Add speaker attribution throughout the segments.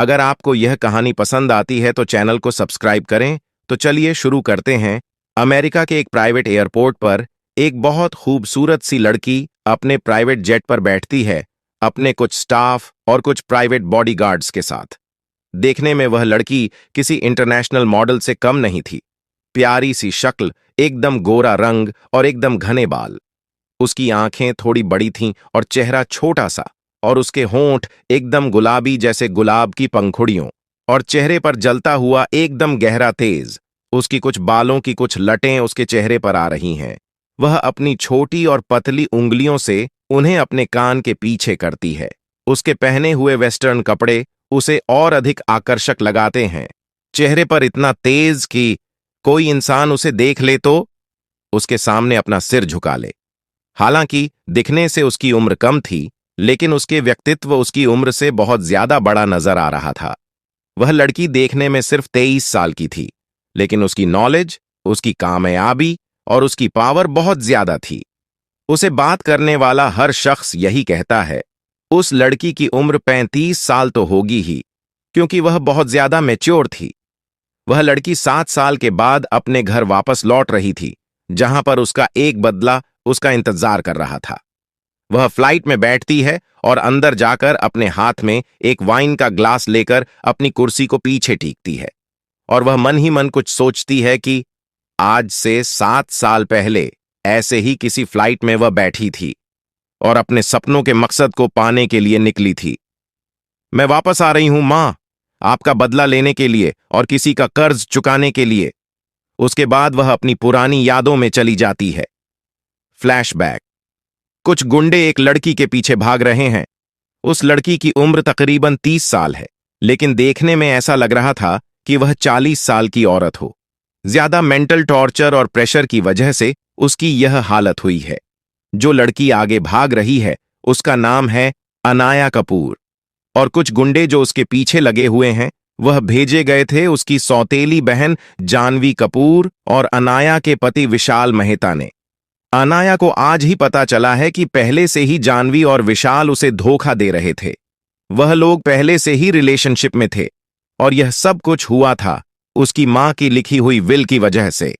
Speaker 1: अगर आपको यह कहानी पसंद आती है तो चैनल को सब्सक्राइब करें। तो चलिए शुरू करते हैं। अमेरिका के एक प्राइवेट एयरपोर्ट पर एक बहुत खूबसूरत सी लड़की अपने प्राइवेट जेट पर बैठती है, अपने कुछ स्टाफ और कुछ प्राइवेट बॉडीगार्ड्स के साथ। देखने में वह लड़की किसी इंटरनेशनल मॉडल से कम नहीं थी। प्यारी सी शक्ल, एकदम गोरा रंग और एकदम घने बाल। उसकी आंखें थोड़ी बड़ी थीं और चेहरा छोटा सा, और उसके होंठ एकदम गुलाबी जैसे गुलाब की पंखुड़ियों, और चेहरे पर जलता हुआ एकदम गहरा तेज। उसकी कुछ बालों की कुछ लटें उसके चेहरे पर आ रही हैं। वह अपनी छोटी और पतली उंगलियों से उन्हें अपने कान के पीछे करती है। उसके पहने हुए वेस्टर्न कपड़े उसे और अधिक आकर्षक लगाते हैं। चेहरे पर इतना तेज कि कोई इंसान उसे देख ले तो उसके सामने अपना सिर झुका ले। हालांकि दिखने से उसकी उम्र कम थी, लेकिन उसके व्यक्तित्व उसकी उम्र से बहुत ज्यादा बड़ा नजर आ रहा था। वह लड़की देखने में सिर्फ 23 साल की थी, लेकिन उसकी नॉलेज, उसकी कामयाबी और उसकी पावर बहुत ज्यादा थी। उसे बात करने वाला हर शख्स यही कहता है, उस लड़की की उम्र 35 साल तो होगी ही, क्योंकि वह बहुत ज्यादा मैच्योर थी। वह लड़की 7 साल के बाद अपने घर वापस लौट रही थी, जहां पर उसका एक बदला उसका इंतजार कर रहा था। वह फ्लाइट में बैठती है और अंदर जाकर अपने हाथ में एक वाइन का ग्लास लेकर अपनी कुर्सी को पीछे टीकती है, और वह मन ही मन कुछ सोचती है कि आज से 7 साल पहले ऐसे ही किसी फ्लाइट में वह बैठी थी और अपने सपनों के मकसद को पाने के लिए निकली थी। मैं वापस आ रही हूं मां, आपका बदला लेने के लिए और किसी का कर्ज चुकाने के लिए। उसके बाद वह अपनी पुरानी यादों में चली जाती है। फ्लैशबैक। कुछ गुंडे एक लड़की के पीछे भाग रहे हैं। उस लड़की की उम्र तकरीबन 30 साल है, लेकिन देखने में ऐसा लग रहा था कि वह 40 साल की औरत हो। ज्यादा मेंटल टॉर्चर और प्रेशर की वजह से उसकी यह हालत हुई है। जो लड़की आगे भाग रही है उसका नाम है अनाया कपूर, और कुछ गुंडे जो उसके पीछे लगे हुए हैं वह भेजे गए थे उसकी सौतेली बहन जानवी कपूर और अनाया के पति विशाल मेहता ने। अनाया को आज ही पता चला है कि पहले से ही जानवी और विशाल उसे धोखा दे रहे थे। वह लोग पहले से ही रिलेशनशिप में थे, और यह सब कुछ हुआ था उसकी मां की लिखी हुई विल की वजह से।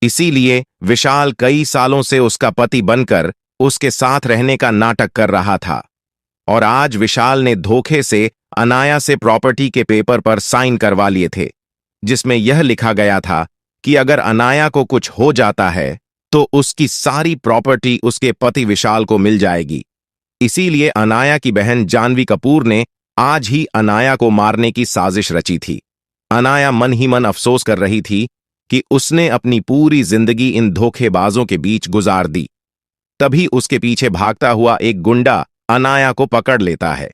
Speaker 1: इसीलिए विशाल कई सालों से उसका पति बनकर उसके साथ रहने का नाटक कर रहा था, और आज विशाल ने धोखे से अनाया से प्रॉपर्टी के पेपर पर साइन करवा लिए थे, जिसमें यह लिखा गया था कि अगर अनाया को कुछ हो जाता है तो उसकी सारी प्रॉपर्टी उसके पति विशाल को मिल जाएगी। इसीलिए अनाया की बहन जानवी कपूर ने आज ही अनाया को मारने की साजिश रची थी। अनाया मन ही मन अफसोस कर रही थी कि उसने अपनी पूरी जिंदगी इन धोखेबाजों के बीच गुजार दी। तभी उसके पीछे भागता हुआ एक गुंडा अनाया को पकड़ लेता है।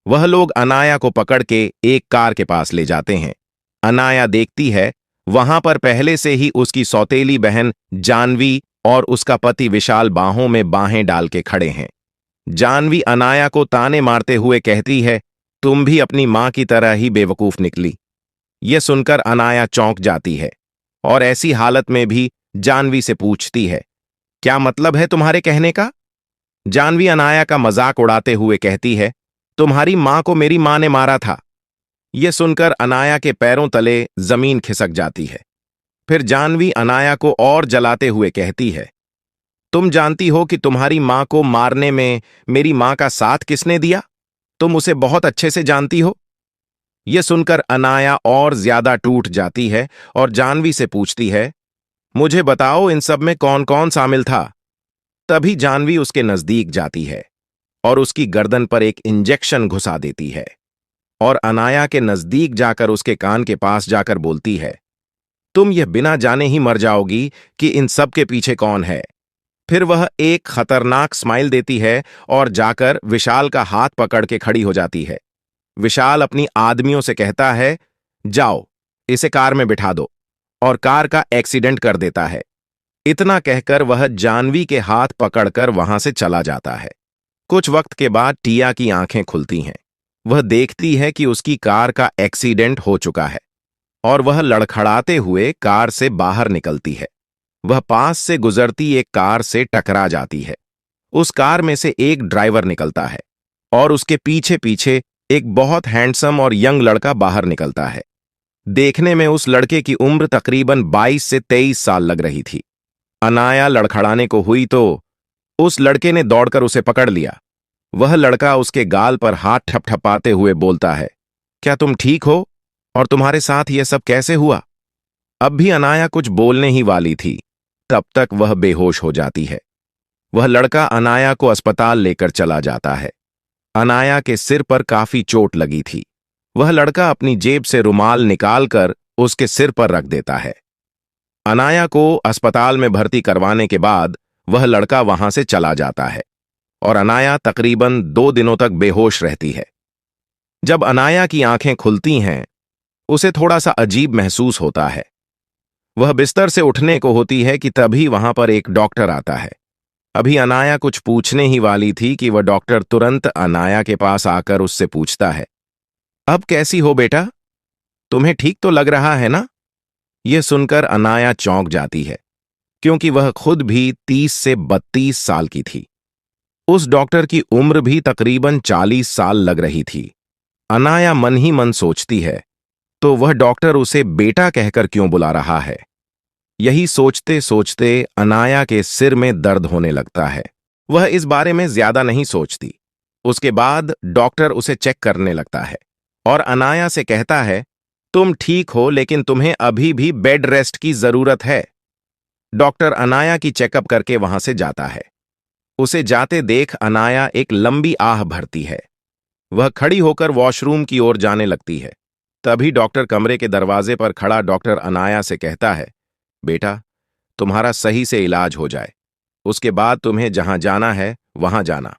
Speaker 1: वह लोग अनाया को पकड़ के एक कार के पास ले जाते हैं। अनाया देखती है वहां पर पहले से ही उसकी सौतेली बहन जानवी और उसका पति विशाल बाहों में बाहें डाल के खड़े हैं। जानवी अनाया को ताने मारते हुए कहती है, तुम भी अपनी मां की तरह ही बेवकूफ निकली। यह सुनकर अनाया चौंक जाती है, और ऐसी हालत में भी जानवी से पूछती है, क्या मतलब है तुम्हारे कहने का? जानवी अनाया का मजाक उड़ाते हुए कहती है, तुम्हारी मां को मेरी मां ने मारा था। यह सुनकर अनाया के पैरों तले जमीन खिसक जाती है। फिर जानवी अनाया को और जलाते हुए कहती है, तुम जानती हो कि तुम्हारी मां को मारने में मेरी मां का साथ किसने दिया? तुम उसे बहुत अच्छे से जानती हो। यह सुनकर अनाया और ज्यादा टूट जाती है और जानवी से पूछती है, मुझे बताओ इन सब में कौन कौन शामिल था? तभी जानवी उसके नजदीक जाती है और उसकी गर्दन पर एक इंजेक्शन घुसा देती है, और अनाया के नजदीक जाकर उसके कान के पास जाकर बोलती है, तुम यह बिना जाने ही मर जाओगी कि इन सब के पीछे कौन है। फिर वह एक खतरनाक स्माइल देती है और जाकर विशाल का हाथ पकड़ के खड़ी हो जाती है। विशाल अपनी आदमियों से कहता है, जाओ इसे कार में बिठा दो, और कार का एक्सीडेंट कर देता है। इतना कहकर वह जानवी के हाथ पकड़कर वहां से चला जाता है। कुछ वक्त के बाद टिया की आंखें खुलती हैं। वह देखती है कि उसकी कार का एक्सीडेंट हो चुका है, और वह लड़खड़ाते हुए कार से बाहर निकलती है। वह पास से गुजरती एक कार से टकरा जाती है। उस कार में से एक ड्राइवर निकलता है और उसके पीछे पीछे एक बहुत हैंडसम और यंग लड़का बाहर निकलता है। देखने में उस लड़के की उम्र तकरीबन 22 से 23 साल लग रही थी। अनाया लड़खड़ाने को हुई तो उस लड़के ने दौड़कर उसे पकड़ लिया। वह लड़का उसके गाल पर हाथ ठपठपाते हुए बोलता है, क्या तुम ठीक हो? और तुम्हारे साथ यह सब कैसे हुआ? अब भी अनाया कुछ बोलने ही वाली थी, तब तक वह बेहोश हो जाती है। वह लड़का अनाया को अस्पताल लेकर चला जाता है। अनाया के सिर पर काफी चोट लगी थी। वह लड़का अपनी जेब से रुमाल निकालकर उसके सिर पर रख देता है। अनाया को अस्पताल में भर्ती करवाने के बाद वह लड़का वहां से चला जाता है और अनाया तकरीबन 2 दिनों तक बेहोश रहती है। जब अनाया की आंखें खुलती हैं, उसे थोड़ा सा अजीब महसूस होता है। वह बिस्तर से उठने को होती है कि तभी वहां पर एक डॉक्टर आता है। अभी अनाया कुछ पूछने ही वाली थी कि वह डॉक्टर तुरंत अनाया के पास आकर उससे पूछता है, अब कैसी हो बेटा? तुम्हें ठीक तो लग रहा है ना? यह सुनकर अनाया चौंक जाती है, क्योंकि वह खुद भी 30 से 32 साल की थी। उस डॉक्टर की उम्र भी तकरीबन 40 साल लग रही थी। अनाया मन ही मन सोचती है, तो वह डॉक्टर उसे बेटा कहकर क्यों बुला रहा है? यही सोचते सोचते अनाया के सिर में दर्द होने लगता है। वह इस बारे में ज्यादा नहीं सोचती। उसके बाद डॉक्टर उसे चेक करने लगता है और अनाया से कहता है, तुम ठीक हो, लेकिन तुम्हें अभी भी बेड रेस्ट की जरूरत है। डॉक्टर अनाया की चेकअप करके वहां से जाता है। उसे जाते देख अनाया एक लंबी आह भरती है। वह खड़ी होकर वॉशरूम की ओर जाने लगती है। तभी डॉक्टर कमरे के दरवाजे पर खड़ा डॉक्टर अनाया से कहता है, बेटा, तुम्हारा सही से इलाज हो जाए, उसके बाद तुम्हें जहां जाना है वहां जाना।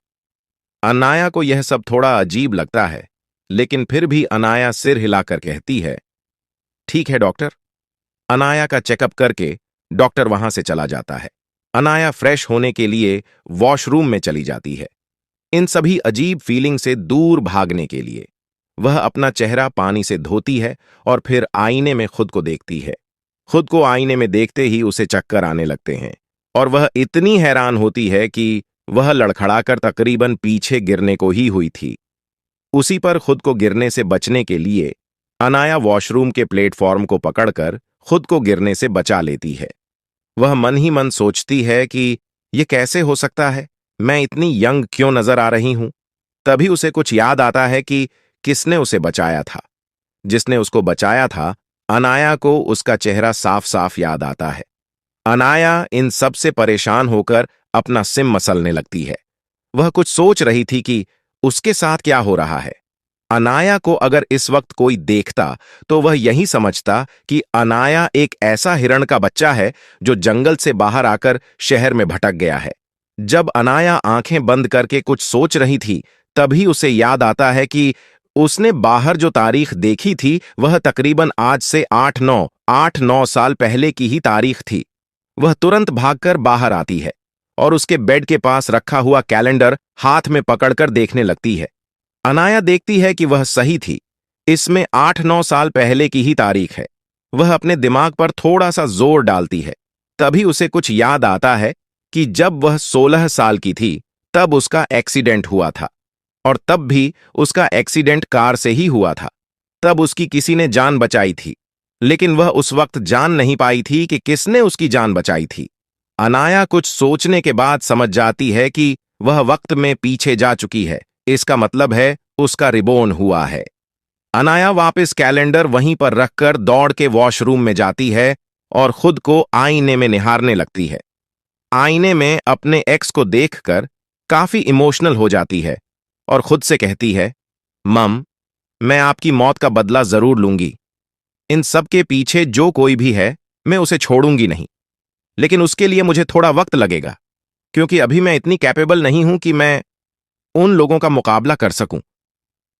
Speaker 1: अनाया को यह सब थोड़ा अजीब लगता है, लेकिन फिर भी अनाया सिर हिलाकर कहती है, ठीक है डॉक्टर। अनाया का चेकअप करके डॉक्टर वहां से चला जाता है। अनाया फ्रेश होने के लिए वॉशरूम में चली जाती है। इन सभी अजीब फीलिंग से दूर भागने के लिए वह अपना चेहरा पानी से धोती है और फिर आईने में खुद को देखती है। खुद को आईने में देखते ही उसे चक्कर आने लगते हैं और वह इतनी हैरान होती है कि वह लड़खड़ाकर तकरीबन पीछे गिरने को ही हुई थी। उसी पर खुद को गिरने से बचने के लिए अनाया वॉशरूम के प्लेटफॉर्म को पकड़कर खुद को गिरने से बचा लेती है। वह मन ही मन सोचती है कि यह कैसे हो सकता है, मैं इतनी यंग क्यों नजर आ रही हूं। तभी उसे कुछ याद आता है कि किसने उसे बचाया था। जिसने उसको बचाया था, अनाया को उसका चेहरा साफ साफ याद आता है। अनाया इन सब से परेशान होकर अपना सिम मसलने लगती है। वह कुछ सोच रही थी कि उसके साथ क्या हो रहा है। अनाया को अगर इस वक्त कोई देखता तो वह यही समझता कि अनाया एक ऐसा हिरण का बच्चा है जो जंगल से बाहर आकर शहर में भटक गया है। जब अनाया आंखें बंद करके कुछ सोच रही थी, तभी उसे याद आता है कि उसने बाहर जो तारीख देखी थी वह तकरीबन आज से 8-9 साल पहले की ही तारीख थी। वह तुरंत भागकर बाहर आती है और उसके बेड के पास रखा हुआ कैलेंडर हाथ में पकड़कर देखने लगती है। अनाया देखती है कि वह सही थी, इसमें 8-9 साल पहले की ही तारीख है। वह अपने दिमाग पर थोड़ा सा जोर डालती है। तभी उसे कुछ याद आता है कि जब वह 16 साल की थी तब उसका एक्सीडेंट हुआ था, और तब भी उसका एक्सीडेंट कार से ही हुआ था। तब उसकी किसी ने जान बचाई थी, लेकिन वह उस वक्त जान नहीं पाई थी कि किसने उसकी जान बचाई थी। अनाया कुछ सोचने के बाद समझ जाती है कि वह वक्त में पीछे जा चुकी है। इसका मतलब है उसका रिबोर्न हुआ है। अनाया वापस कैलेंडर वहीं पर रखकर दौड़ के वॉशरूम में जाती है और खुद को आईने में निहारने लगती है। आईने में अपने एक्स को देखकर काफी इमोशनल हो जाती है और खुद से कहती है, मम, मैं आपकी मौत का बदला जरूर लूंगी। इन सब के पीछे जो कोई भी है, मैं उसे छोड़ूंगी नहीं, लेकिन उसके लिए मुझे थोड़ा वक्त लगेगा, क्योंकि अभी मैं इतनी कैपेबल नहीं हूं कि मैं उन लोगों का मुकाबला कर सकूं।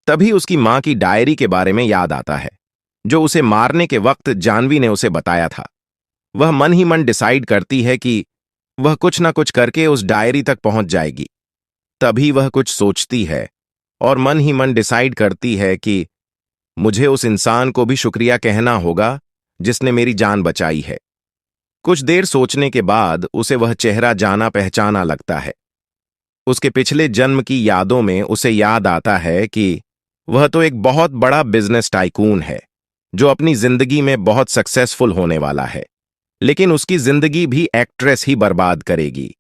Speaker 1: तभी उसकी मां की डायरी के बारे में याद आता है, जो उसे मारने के वक्त जानवी ने उसे बताया था। वह मन ही मन डिसाइड करती है कि वह कुछ ना कुछ करके उस डायरी तक पहुंच जाएगी। तभी वह कुछ सोचती है और मन ही मन डिसाइड करती है कि मुझे उस इंसान को भी शुक्रिया कहना होगा जिसने मेरी जान बचाई है। कुछ देर सोचने के बाद उसे वह चेहरा जाना पहचाना लगता है। उसके पिछले जन्म की यादों में उसे याद आता है कि वह तो एक बहुत बड़ा बिजनेस टाइकून है जो अपनी जिंदगी में बहुत सक्सेसफुल होने वाला है, लेकिन उसकी जिंदगी भी एक्ट्रेस ही बर्बाद करेगी।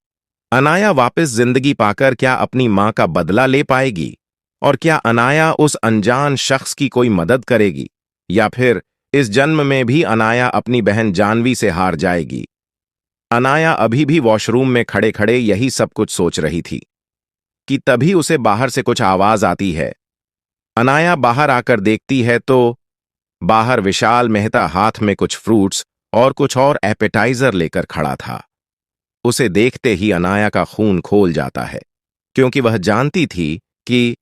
Speaker 1: अनाया वापस जिंदगी पाकर क्या अपनी मां का बदला ले पाएगी? और क्या अनाया उस अनजान शख्स की कोई मदद करेगी, या फिर इस जन्म में भी अनाया अपनी बहन जानवी से हार जाएगी? अनाया अभी भी वॉशरूम में खड़े खड़े यही सब कुछ सोच रही थी कि तभी उसे बाहर से कुछ आवाज आती है। अनाया बाहर आकर देखती है तो बाहर विशाल मेहता हाथ में कुछ फ्रूट्स और कुछ और एपेटाइजर लेकर खड़ा था। उसे देखते ही अनाया का खून खोल जाता है, क्योंकि वह जानती थी कि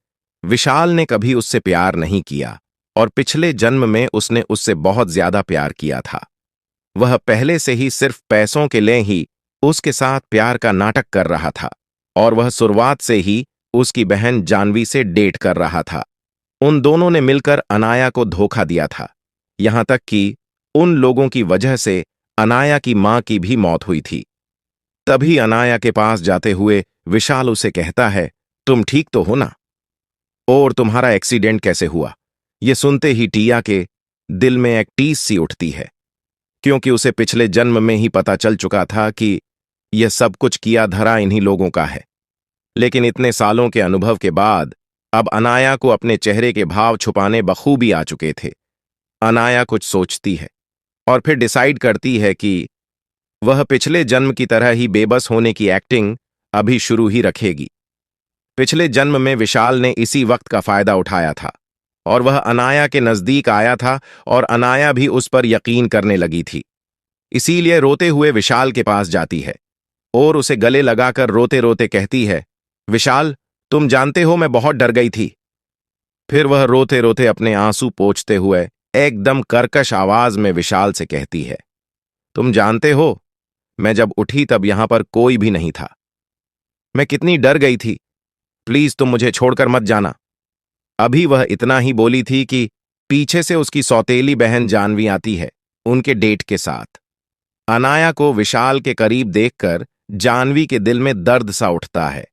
Speaker 1: विशाल ने कभी उससे प्यार नहीं किया और पिछले जन्म में उसने उससे बहुत ज्यादा प्यार किया था। वह पहले से ही सिर्फ पैसों के लिए ही उसके साथ प्यार का नाटक कर रहा था, और वह शुरुआत से ही उसकी बहन जानवी से डेट कर रहा था। उन दोनों ने मिलकर अनाया को धोखा दिया था, यहां तक कि उन लोगों की वजह से अनाया की मां की भी मौत हुई थी। तभी अनाया के पास जाते हुए विशाल उसे कहता है, तुम ठीक तो हो ना? और तुम्हारा एक्सीडेंट कैसे हुआ? ये सुनते ही टिया के दिल में एक टीस सी उठती है, क्योंकि उसे पिछले जन्म में ही पता चल चुका था कि यह सब कुछ किया धरा इन्हीं लोगों का है। लेकिन इतने सालों के अनुभव के बाद अब अनाया को अपने चेहरे के भाव छुपाने बखूबी आ चुके थे। अनाया कुछ सोचती है और फिर डिसाइड करती है कि वह पिछले जन्म की तरह ही बेबस होने की एक्टिंग अभी शुरू ही रखेगी। पिछले जन्म में विशाल ने इसी वक्त का फायदा उठाया था और वह अनाया के नजदीक आया था और अनाया भी उस पर यकीन करने लगी थी। इसीलिए रोते हुए विशाल के पास जाती है और उसे गले लगाकर रोते रोते कहती है, विशाल, तुम जानते हो मैं बहुत डर गई थी। फिर वह रोते रोते अपने आंसू पोंछते हुए एकदम कर्कश आवाज में विशाल से कहती है, तुम जानते हो मैं जब उठी तब यहां पर कोई भी नहीं था। मैं कितनी डर गई थी। प्लीज तुम मुझे छोड़कर मत जाना। अभी वह इतना ही बोली थी कि पीछे से उसकी सौतेली बहन जानवी आती है, उनके डेट के साथ। अनाया को विशाल के करीब देखकर जानवी के दिल में दर्द सा उठता है।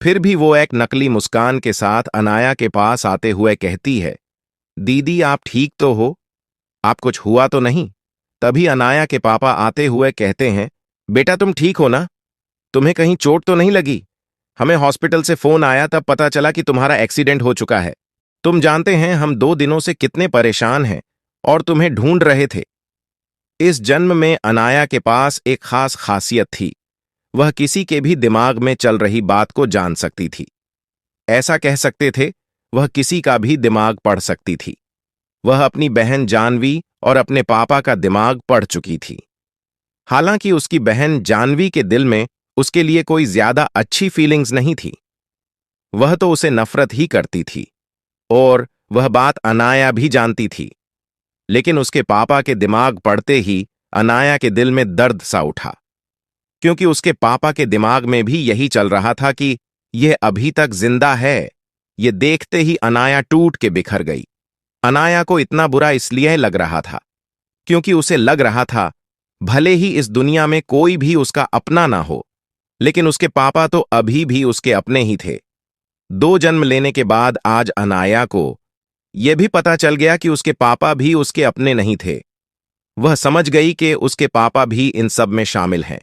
Speaker 1: फिर भी वो एक नकली मुस्कान के साथ अनाया के पास आते हुए कहती है, दीदी आप ठीक तो हो? आप कुछ हुआ तो नहीं? तभी अनाया के पापा आते हुए कहते हैं, बेटा तुम ठीक हो ना? तुम्हें कहीं चोट तो नहीं लगी? हमें हॉस्पिटल से फोन आया तब पता चला कि तुम्हारा एक्सीडेंट हो चुका है। तुम जानते हैं हम 2 दिनों से कितने परेशान हैं और तुम्हें ढूंढ रहे थे। इस जन्म में अनाया के पास एक खास खासियत थी, वह किसी के भी दिमाग में चल रही बात को जान सकती थी। ऐसा कह सकते थे वह किसी का भी दिमाग पढ़ सकती थी। वह अपनी बहन जानवी और अपने पापा का दिमाग पढ़ चुकी थी। हालांकि उसकी बहन जानवी के दिल में उसके लिए कोई ज्यादा अच्छी फीलिंग्स नहीं थी। वह तो उसे नफरत ही करती थी और वह बात अनाया भी जानती थी। लेकिन उसके पापा के दिमाग पढ़ते ही अनाया के दिल में दर्द सा उठा, क्योंकि उसके पापा के दिमाग में भी यही चल रहा था कि यह अभी तक जिंदा है। यह देखते ही अनाया टूट के बिखर गई। अनाया को इतना बुरा इसलिए लग रहा था क्योंकि उसे लग रहा था भले ही इस दुनिया में कोई भी उसका अपना ना हो, लेकिन उसके पापा तो अभी भी उसके अपने ही थे। 2 जन्म लेने के बाद आज अनाया को यह भी पता चल गया कि उसके पापा भी उसके अपने नहीं थे। वह समझ गई कि उसके पापा भी इन सब में शामिल हैं,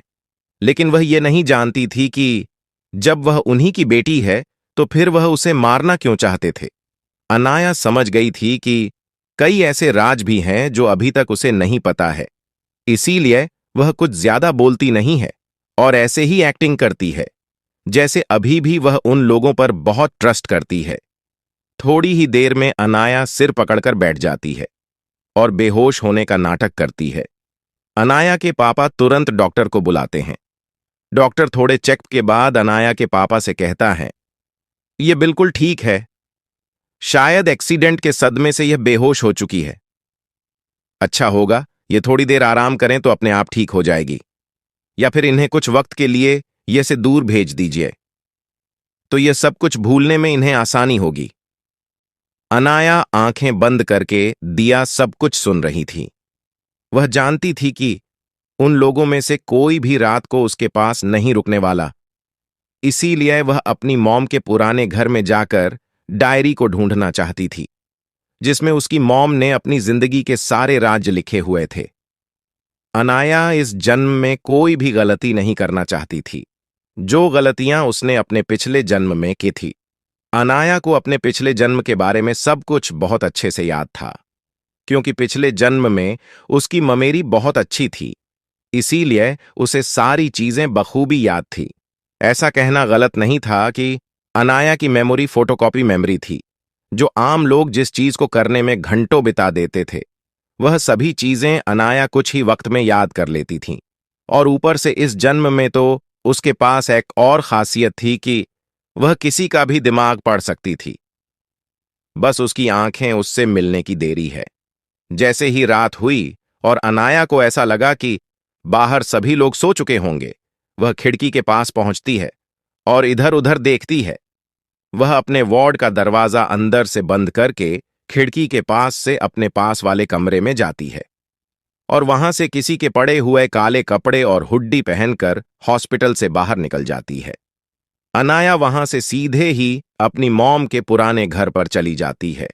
Speaker 1: लेकिन वह यह नहीं जानती थी कि जब वह उन्हीं की बेटी है तो फिर वह उसे मारना क्यों चाहते थे। अनाया समझ गई थी कि कई ऐसे राज भी हैं जो अभी तक उसे नहीं पता है, इसीलिए वह कुछ ज्यादा बोलती नहीं है और ऐसे ही एक्टिंग करती है जैसे अभी भी वह उन लोगों पर बहुत ट्रस्ट करती है। थोड़ी ही देर में अनाया सिर पकड़कर बैठ जाती है और बेहोश होने का नाटक करती है। अनाया के पापा तुरंत डॉक्टर को बुलाते हैं। डॉक्टर थोड़े चेक के बाद अनाया के पापा से कहता है, यह बिल्कुल ठीक है, शायद एक्सीडेंट के सदमे से यह बेहोश हो चुकी है। अच्छा होगा ये थोड़ी देर आराम करें तो अपने आप ठीक हो जाएगी, या फिर इन्हें कुछ वक्त के लिए ये से दूर भेज दीजिए, तो यह सब कुछ भूलने में इन्हें आसानी होगी। अनाया आंखें बंद करके दिया सब कुछ सुन रही थी। वह जानती थी कि उन लोगों में से कोई भी रात को उसके पास नहीं रुकने वाला, इसीलिए वह अपनी मॉम के पुराने घर में जाकर डायरी को ढूंढना चाहती थी, जिसमें उसकी मॉम ने अपनी जिंदगी के सारे राज्य लिखे हुए थे। अनाया इस जन्म में कोई भी गलती नहीं करना चाहती थी, जो गलतियां उसने अपने पिछले जन्म में की थी। अनाया को अपने पिछले जन्म के बारे में सब कुछ बहुत अच्छे से याद था, क्योंकि पिछले जन्म में उसकी ममेरी बहुत अच्छी थी, इसीलिए उसे सारी चीजें बखूबी याद थी। ऐसा कहना गलत नहीं था कि अनाया की मेमोरी फोटोकॉपी मेमोरी थी, जो आम लोग जिस चीज को करने में घंटों बिता देते थे, वह सभी चीजें अनाया कुछ ही वक्त में याद कर लेती थीं। और ऊपर से इस जन्म में तो उसके पास एक और खासियत थी कि वह किसी का भी दिमाग पढ़ सकती थी। बस उसकी आंखें उससे मिलने की देरी है। जैसे ही रात हुई और अनाया को ऐसा लगा कि बाहर सभी लोग सो चुके होंगे, वह खिड़की के पास पहुंचती है और इधर उधर देखती है। वह अपने वार्ड का दरवाजा अंदर से बंद करके खिड़की के पास से अपने पास वाले कमरे में जाती है और वहां से किसी के पड़े हुए काले कपड़े और हुड्डी पहनकर हॉस्पिटल से बाहर निकल जाती है। अनाया वहां से सीधे ही अपनी मॉम के पुराने घर पर चली जाती है।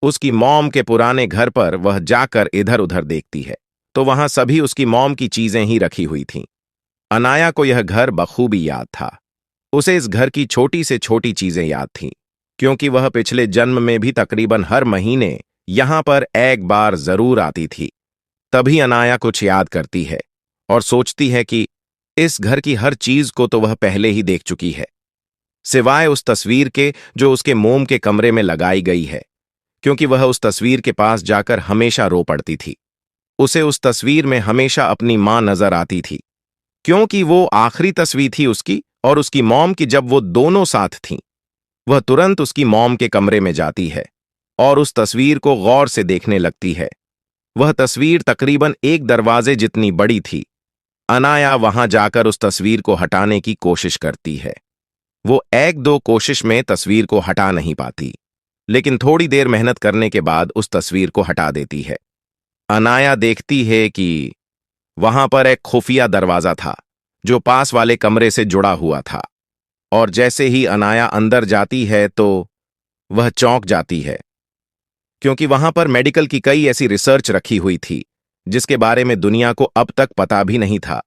Speaker 1: उसकी मॉम के पुराने घर पर वह जाकर इधर उधर देखती है तो वहां सभी उसकी मॉम की चीजें ही रखी हुई थीं। अनाया को यह घर बखूबी याद था। उसे इस घर की छोटी से छोटी चीजें याद थीं, क्योंकि वह पिछले जन्म में भी तकरीबन हर महीने यहां पर एक बार जरूर आती थी। तभी अनाया कुछ याद करती है और सोचती है कि इस घर की हर चीज को तो वह पहले ही देख चुकी है, सिवाय उस तस्वीर के जो उसके मोम के कमरे में लगाई गई है, क्योंकि वह उस तस्वीर के पास जाकर हमेशा रो पड़ती थी। उसे उस तस्वीर में हमेशा अपनी मां नजर आती थी, क्योंकि वो आखिरी तस्वीर थी उसकी और उसकी मॉम की जब वो दोनों साथ थीं। वह तुरंत उसकी मॉम के कमरे में जाती है और उस तस्वीर को गौर से देखने लगती है। वह तस्वीर तकरीबन एक दरवाजे जितनी बड़ी थी। अनाया वहां जाकर उस तस्वीर को हटाने की कोशिश करती है। वो एक दो कोशिश में तस्वीर को हटा नहीं पाती, लेकिन थोड़ी देर मेहनत करने के बाद उस तस्वीर को हटा देती है। अनाया देखती है कि वहां पर एक खुफिया दरवाजा था जो पास वाले कमरे से जुड़ा हुआ था, और जैसे ही अनाया अंदर जाती है तो वह चौंक जाती है, क्योंकि वहां पर मेडिकल की कई ऐसी रिसर्च रखी हुई थी जिसके बारे में दुनिया को अब तक पता भी नहीं था।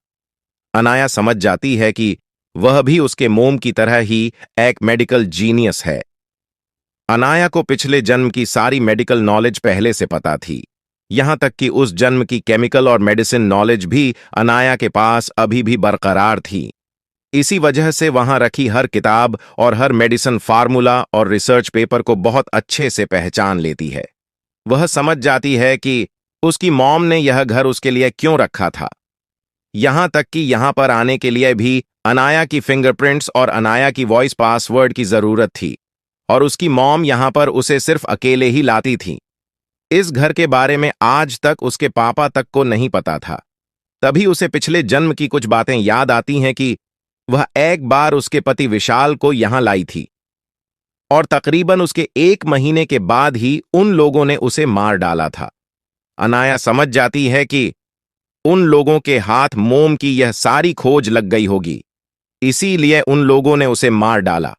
Speaker 1: अनाया समझ जाती है कि वह भी उसके मोम की तरह ही एक मेडिकल जीनियस है। अनाया को पिछले जन्म की सारी मेडिकल नॉलेज पहले से पता थी, यहां तक कि उस जन्म की केमिकल और मेडिसिन नॉलेज भी अनाया के पास अभी भी बरकरार थी। इसी वजह से वहां रखी हर किताब और हर मेडिसिन फार्मूला और रिसर्च पेपर को बहुत अच्छे से पहचान लेती है। वह समझ जाती है कि उसकी मॉम ने यह घर उसके लिए क्यों रखा था, यहां तक कि यहां पर आने के लिए भी अनाया की फिंगरप्रिंट्स और अनाया की वॉइस पासवर्ड की जरूरत थी, और उसकी मॉम यहां पर उसे सिर्फ अकेले ही लाती थी। इस घर के बारे में आज तक उसके पापा तक को नहीं पता था। तभी उसे पिछले जन्म की कुछ बातें याद आती हैं कि वह एक बार उसके पति विशाल को यहां लाई थी और तकरीबन उसके 1 महीने के बाद ही उन लोगों ने उसे मार डाला था। अनाया समझ जाती है कि उन लोगों के हाथ मोम की यह सारी खोज लग गई होगी, इसीलिए उन लोगों ने उसे मार डाला,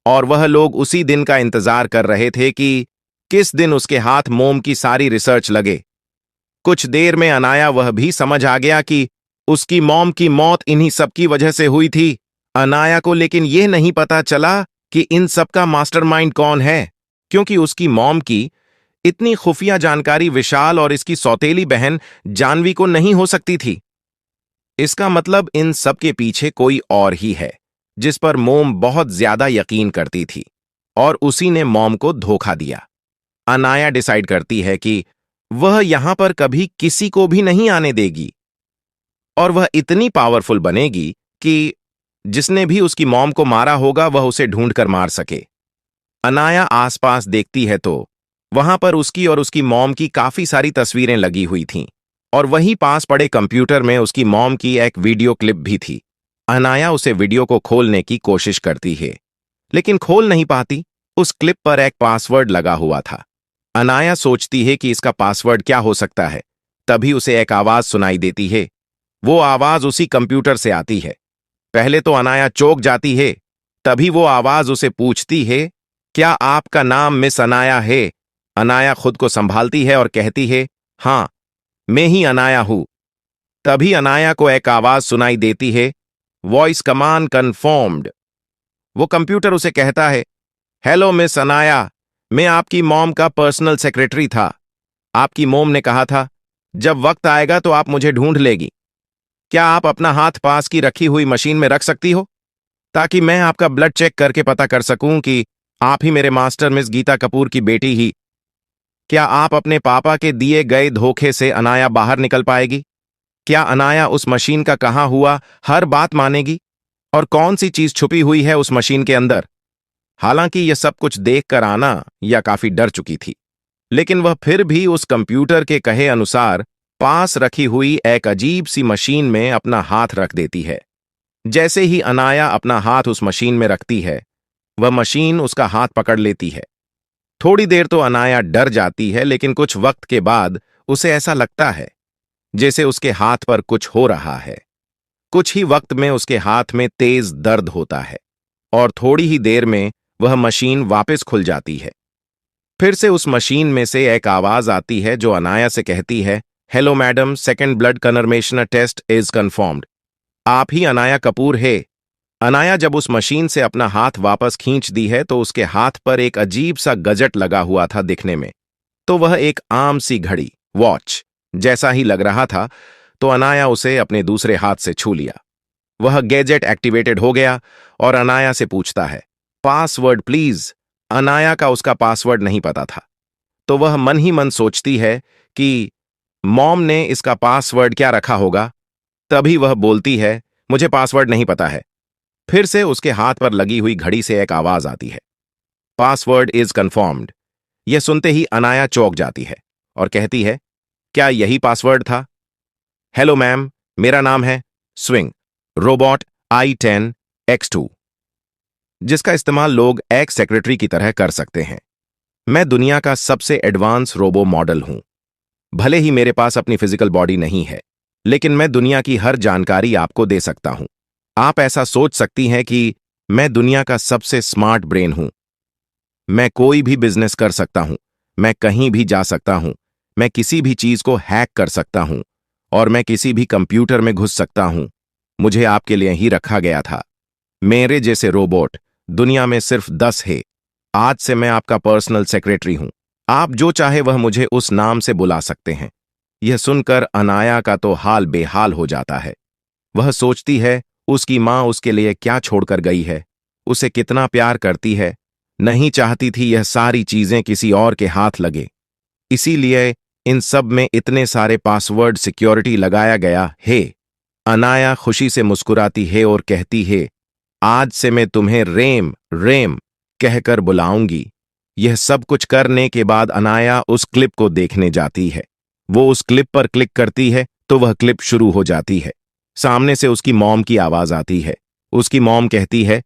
Speaker 1: और वह लोग उसी दिन का इंतजार कर रहे थे कि किस दिन उसके हाथ मोम की सारी रिसर्च लगे। कुछ देर में अनाया वह भी समझ आ गया कि उसकी मॉम की मौत इन्हीं सब की वजह से हुई थी। अनाया को लेकिन यह नहीं पता चला कि इन सब का मास्टरमाइंड कौन है, क्योंकि उसकी मॉम की इतनी खुफिया जानकारी विशाल और इसकी सौतेली बहन जानवी को नहीं हो सकती थी। इसका मतलब इन सब के पीछे कोई और ही है, जिस पर मोम बहुत ज्यादा यकीन करती थी, और उसी ने मॉम को धोखा दिया। अनाया डिसाइड करती है कि वह यहां पर कभी किसी को भी नहीं आने देगी, और वह इतनी पावरफुल बनेगी कि जिसने भी उसकी मॉम को मारा होगा वह उसे ढूंढकर मार सके। अनाया आसपास देखती है तो वहां पर उसकी और उसकी मॉम की काफी सारी तस्वीरें लगी हुई थीं, और वहीं पास पड़े कंप्यूटर में उसकी मॉम की एक वीडियो क्लिप भी थी। अनाया उसे वीडियो को खोलने की कोशिश करती है, लेकिन खोल नहीं पाती। उस क्लिप पर एक पासवर्ड लगा हुआ था। अनाया सोचती है कि इसका पासवर्ड क्या हो सकता है। तभी उसे एक आवाज सुनाई देती है। वो आवाज उसी कंप्यूटर से आती है। पहले तो अनाया चौंक जाती है, तभी वो आवाज उसे पूछती है, क्या आपका नाम मिस अनाया है? अनाया खुद को संभालती है और कहती है, हाँ, मैं ही अनाया हूं। तभी अनाया को एक आवाज सुनाई देती है, वॉइस कमांड कन्फर्म्ड। वो कंप्यूटर उसे कहता है, हेलो मिस अनाया, मैं आपकी मॉम का पर्सनल सेक्रेटरी था। आपकी मॉम ने कहा था, जब वक्त आएगा तो आप मुझे ढूंढ लेगी। क्या आप अपना हाथ पास की रखी हुई मशीन में रख सकती हो, ताकि मैं आपका ब्लड चेक करके पता कर सकूं कि आप ही मेरे मास्टर मिस गीता कपूर की बेटी ही। क्या आप अपने पापा के दिए गए धोखे से अनाया बाहर निकल पाएगी? क्या अनाया उस मशीन का कहा हुआ हर बात मानेगी? और कौन सी चीज छुपी हुई है उस मशीन के अंदर? हालांकि यह सब कुछ देखकर आना या काफी डर चुकी थी, लेकिन वह फिर भी उस कंप्यूटर के कहे अनुसार पास रखी हुई एक अजीब सी मशीन में अपना हाथ रख देती है। जैसे ही अनाया अपना हाथ उस मशीन में रखती है, वह मशीन उसका हाथ पकड़ लेती है। थोड़ी देर तो अनाया डर जाती है, लेकिन कुछ वक्त के बाद उसे ऐसा लगता है जैसे उसके हाथ पर कुछ हो रहा है। कुछ ही वक्त में उसके हाथ में तेज दर्द होता है और थोड़ी ही देर में वह मशीन वापस खुल जाती है। फिर से उस मशीन में से एक आवाज आती है जो अनाया से कहती है, hello madam, second blood confirmation test is confirmed. आप ही अनाया कपूर है। अनाया जब उस मशीन से अपना हाथ वापस खींच दी है तो उसके हाथ पर एक अजीब सा गजट लगा हुआ था दिखने में। तो वह एक आम सी घड़ी, वॉच जैसा ही लग रहा था। तो अनाया उसे अपने दूसरे हाथ से छू लिया। वह गैजेट एक्टिवेटेड हो गया और अनाया से पूछता है, पासवर्ड प्लीज। अनाया का उसका पासवर्ड नहीं पता था, तो वह मन ही मन सोचती है कि मॉम ने इसका पासवर्ड क्या रखा होगा। तभी वह बोलती है, मुझे पासवर्ड नहीं पता है। फिर से उसके हाथ पर लगी हुई घड़ी से एक आवाज आती है, पासवर्ड इज कंफर्म्ड। यह सुनते ही अनाया चौंक जाती है और कहती है, क्या यही पासवर्ड था? हेलो मैम, मेरा नाम है स्विंग रोबोट I10X2, जिसका इस्तेमाल लोग एक सेक्रेटरी की तरह कर सकते हैं। मैं दुनिया का सबसे एडवांस रोबो मॉडल हूं। भले ही मेरे पास अपनी फिजिकल बॉडी नहीं है, लेकिन मैं दुनिया की हर जानकारी आपको दे सकता हूं। आप ऐसा सोच सकती हैं कि मैं दुनिया का सबसे स्मार्ट ब्रेन हूं। मैं कोई भी बिजनेस कर सकता हूं, मैं कहीं भी जा सकता हूं, मैं किसी भी चीज को हैक कर सकता हूं और मैं किसी भी कंप्यूटर में घुस सकता हूं। मुझे आपके लिए ही रखा गया था। मेरे जैसे रोबोट दुनिया में सिर्फ 10 है। आज से मैं आपका पर्सनल सेक्रेटरी हूं। आप जो चाहे वह मुझे उस नाम से बुला सकते हैं। यह सुनकर अनाया का तो हाल बेहाल हो जाता है। वह सोचती है, उसकी मां उसके लिए क्या छोड़कर गई है, उसे कितना प्यार करती है। नहीं चाहती थी यह सारी चीजें किसी और के हाथ लगे, इसीलिए इन सब में इतने सारे पासवर्ड सिक्योरिटी लगाया गया है। अनाया खुशी से मुस्कुराती है और कहती है, आज से मैं तुम्हें रेम रेम कहकर बुलाऊंगी। यह सब कुछ करने के बाद अनाया उस क्लिप को देखने जाती है। वो उस क्लिप पर क्लिक करती है तो वह क्लिप शुरू हो जाती है। सामने से उसकी मॉम की आवाज आती है। उसकी मॉम कहती है,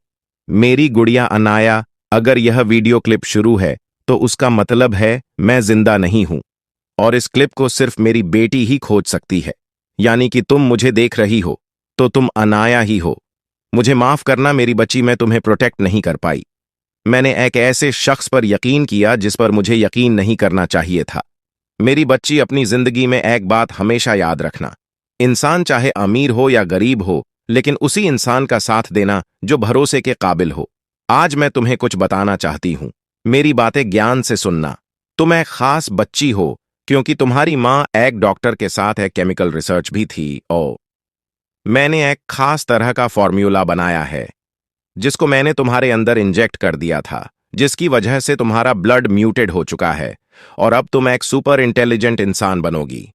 Speaker 1: मेरी गुड़िया अनाया, अगर यह वीडियो क्लिप शुरू है तो उसका मतलब है मैं जिंदा नहीं हूं और इस क्लिप को सिर्फ मेरी बेटी ही खोज सकती है। यानी कि तुम मुझे देख रही हो तो तुम अनाया ही हो। मुझे माफ करना मेरी बच्ची, मैं तुम्हें प्रोटेक्ट नहीं कर पाई। मैंने एक ऐसे शख्स पर यकीन किया जिस पर मुझे यकीन नहीं करना चाहिए था। मेरी बच्ची, अपनी जिंदगी में एक बात हमेशा याद रखना, इंसान चाहे अमीर हो या गरीब हो, लेकिन उसी इंसान का साथ देना जो भरोसे के काबिल हो। आज मैं तुम्हें कुछ बताना चाहती हूं, मेरी बातें ज्ञान से सुनना। तुम एक खास बच्ची हो क्योंकि तुम्हारी मां एक डॉक्टर के साथ एक केमिकल रिसर्च भी थी और मैंने एक खास तरह का फॉर्म्यूला बनाया है जिसको मैंने तुम्हारे अंदर इंजेक्ट कर दिया था, जिसकी वजह से तुम्हारा ब्लड म्यूटेड हो चुका है और अब तुम एक सुपर इंटेलिजेंट इंसान बनोगी।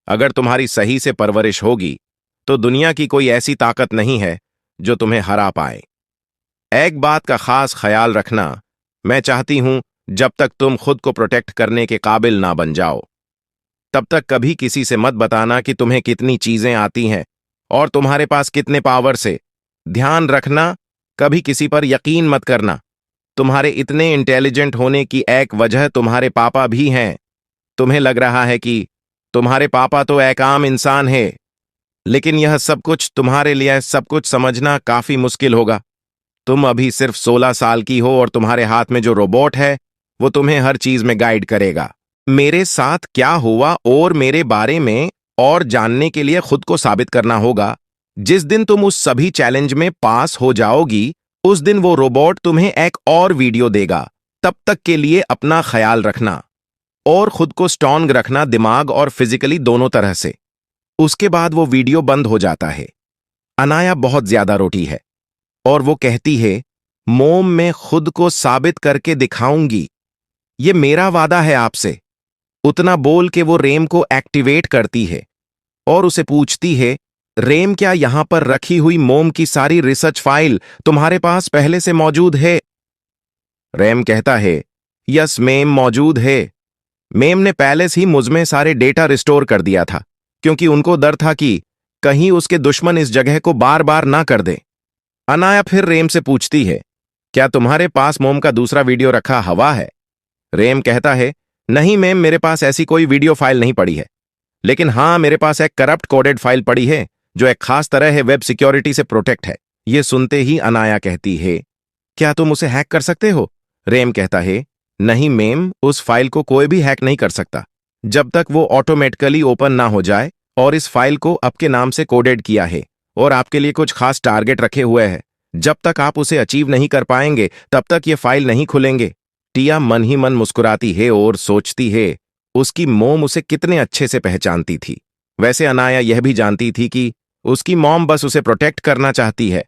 Speaker 1: अगर तुम्हारी सही से परवरिश होगी तो दुनिया की कोई ऐसी ताकत नहीं है जो तुम्हें हरा पाए। एक बात का खास ख्याल रखना, मैं चाहती हूं जब तक तुम खुद को प्रोटेक्ट करने के काबिल ना बन जाओ, तब तक कभी किसी से मत बताना कि तुम्हें कितनी चीजें आती हैं और तुम्हारे पास कितने पावर से। ध्यान रखना, कभी किसी पर यकीन मत करना। तुम्हारे इतने इंटेलिजेंट होने की एक वजह तुम्हारे पापा भी हैं। तुम्हें लग रहा है कि तुम्हारे पापा तो एक आम इंसान है, लेकिन यह सब कुछ तुम्हारे लिए सब कुछ समझना काफी मुश्किल होगा। तुम अभी सिर्फ 16 साल की हो और तुम्हारे हाथ में जो रोबोट है वो तुम्हें हर चीज में गाइड करेगा। मेरे साथ क्या हुआ और मेरे बारे में और जानने के लिए खुद को साबित करना होगा। जिस दिन तुम उस सभी चैलेंज में पास हो जाओगी, उस दिन वो रोबोट तुम्हें एक और वीडियो देगा। तब तक के लिए अपना ख्याल रखना और खुद को स्ट्रांग रखना, दिमाग और फिजिकली दोनों तरह से। उसके बाद वो वीडियो बंद हो जाता है। अनाया बहुत ज्यादा रोटी है और वो कहती है, मोम मैं खुद को साबित करके दिखाऊंगी, ये मेरा वादा है आपसे। उतना बोल के वो रेम को एक्टिवेट करती है और उसे पूछती है, रेम क्या यहां पर रखी हुई मोम की सारी रिसर्च फाइल तुम्हारे पास पहले से मौजूद है? रेम कहता है, यस मेम मौजूद है। मेम ने पहले से ही मुझमें सारे डेटा रिस्टोर कर दिया था, क्योंकि उनको डर था कि कहीं उसके दुश्मन इस जगह को बार बार ना कर दे। अनाया फिर रेम से पूछती है, क्या तुम्हारे पास मोम का दूसरा वीडियो रखा हवा है? रेम कहता है, नहीं मैम, मेरे पास ऐसी कोई वीडियो फाइल नहीं पड़ी है, लेकिन हाँ मेरे पास एक करप्ट कोडेड फाइल पड़ी है जो एक खास तरह है वेब सिक्योरिटी से प्रोटेक्ट है। ये सुनते ही अनाया कहती है, क्या तुम उसे हैक कर सकते हो? रेम कहता है, नहीं मैम, उस फाइल को कोई भी हैक नहीं कर सकता जब तक वो ऑटोमेटिकली ओपन ना हो जाए, और इस फाइल को आपके नाम से कोडेड किया है और आपके लिए कुछ खास टारगेट रखे हुए हैं। जब तक आप उसे अचीव नहीं कर पाएंगे तब तक ये फाइल नहीं खुलेंगे। टिया मन ही मन मुस्कुराती है और सोचती है उसकी मॉम उसे कितने अच्छे से पहचानती थी। वैसे अनाया यह भी जानती थी कि उसकी मॉम बस उसे प्रोटेक्ट करना चाहती है,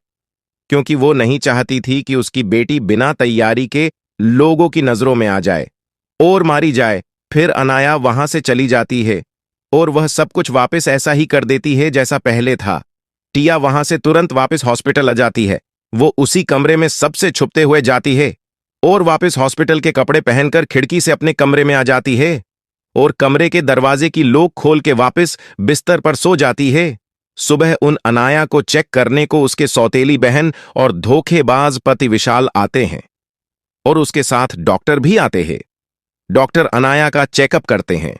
Speaker 1: क्योंकि वो नहीं चाहती थी कि उसकी बेटी बिना तैयारी के लोगों की नजरों में आ जाए और मारी जाए। फिर अनाया वहां से चली जाती है और वह सब कुछ वापस ऐसा ही कर देती है जैसा पहले था। टिया वहां से तुरंत वापस हॉस्पिटल आ जाती है। वो उसी कमरे में सबसे छुपते हुए जाती है और वापस हॉस्पिटल के कपड़े पहनकर खिड़की से अपने कमरे में आ जाती है और कमरे के दरवाजे की लॉक खोल के वापस बिस्तर पर सो जाती है। सुबह उन अनाया को चेक करने को उसके सौतेली बहन और धोखेबाज पति विशाल आते हैं और उसके साथ डॉक्टर भी आते हैं। डॉक्टर अनाया का चेकअप करते हैं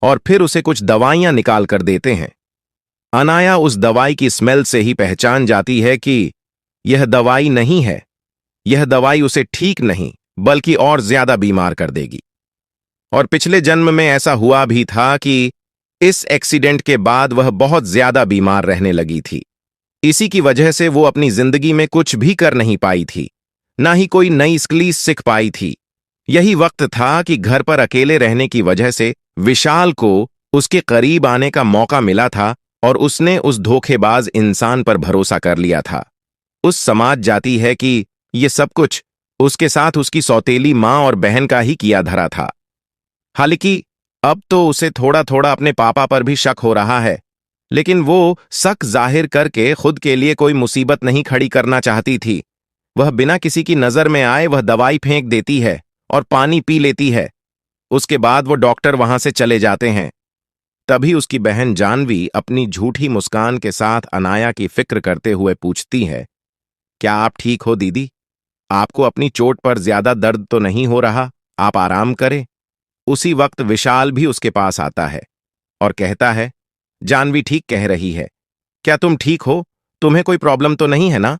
Speaker 1: और फिर उसे कुछ दवाइयां निकाल कर देते हैं। अनाया उस दवाई की स्मेल से ही पहचान जाती है कि यह दवाई नहीं है। यह दवाई उसे ठीक नहीं बल्कि और ज्यादा बीमार कर देगी। और पिछले जन्म में ऐसा हुआ भी था कि इस एक्सीडेंट के बाद वह बहुत ज्यादा बीमार रहने लगी थी। इसी की वजह से वो अपनी जिंदगी में कुछ भी कर नहीं पाई थी, ना ही कोई नई स्किल्स सीख पाई थी। यही वक्त था कि घर पर अकेले रहने की वजह से विशाल को उसके करीब आने का मौका मिला था और उसने उस धोखेबाज इंसान पर भरोसा कर लिया था। उस समाज जाती है कि ये सब कुछ उसके साथ उसकी सौतेली मां और बहन का ही किया धरा था। हालांकि अब तो उसे थोड़ा थोड़ा अपने पापा पर भी शक हो रहा है, लेकिन वो शक जाहिर करके खुद के लिए कोई मुसीबत नहीं खड़ी करना चाहती थी। वह बिना किसी की नजर में आए वह दवाई फेंक देती है और पानी पी लेती है। उसके बाद वो डॉक्टर वहां से चले जाते हैं। तभी उसकी बहन जानवी अपनी झूठी मुस्कान के साथ अनाया की फिक्र करते हुए पूछती है, क्या आप ठीक हो दीदी? आपको अपनी चोट पर ज्यादा दर्द तो नहीं हो रहा? आप आराम करें। उसी वक्त विशाल भी उसके पास आता है और कहता है, जानवी ठीक कह रही है, क्या तुम ठीक हो? तुम्हें कोई प्रॉब्लम तो नहीं है ना?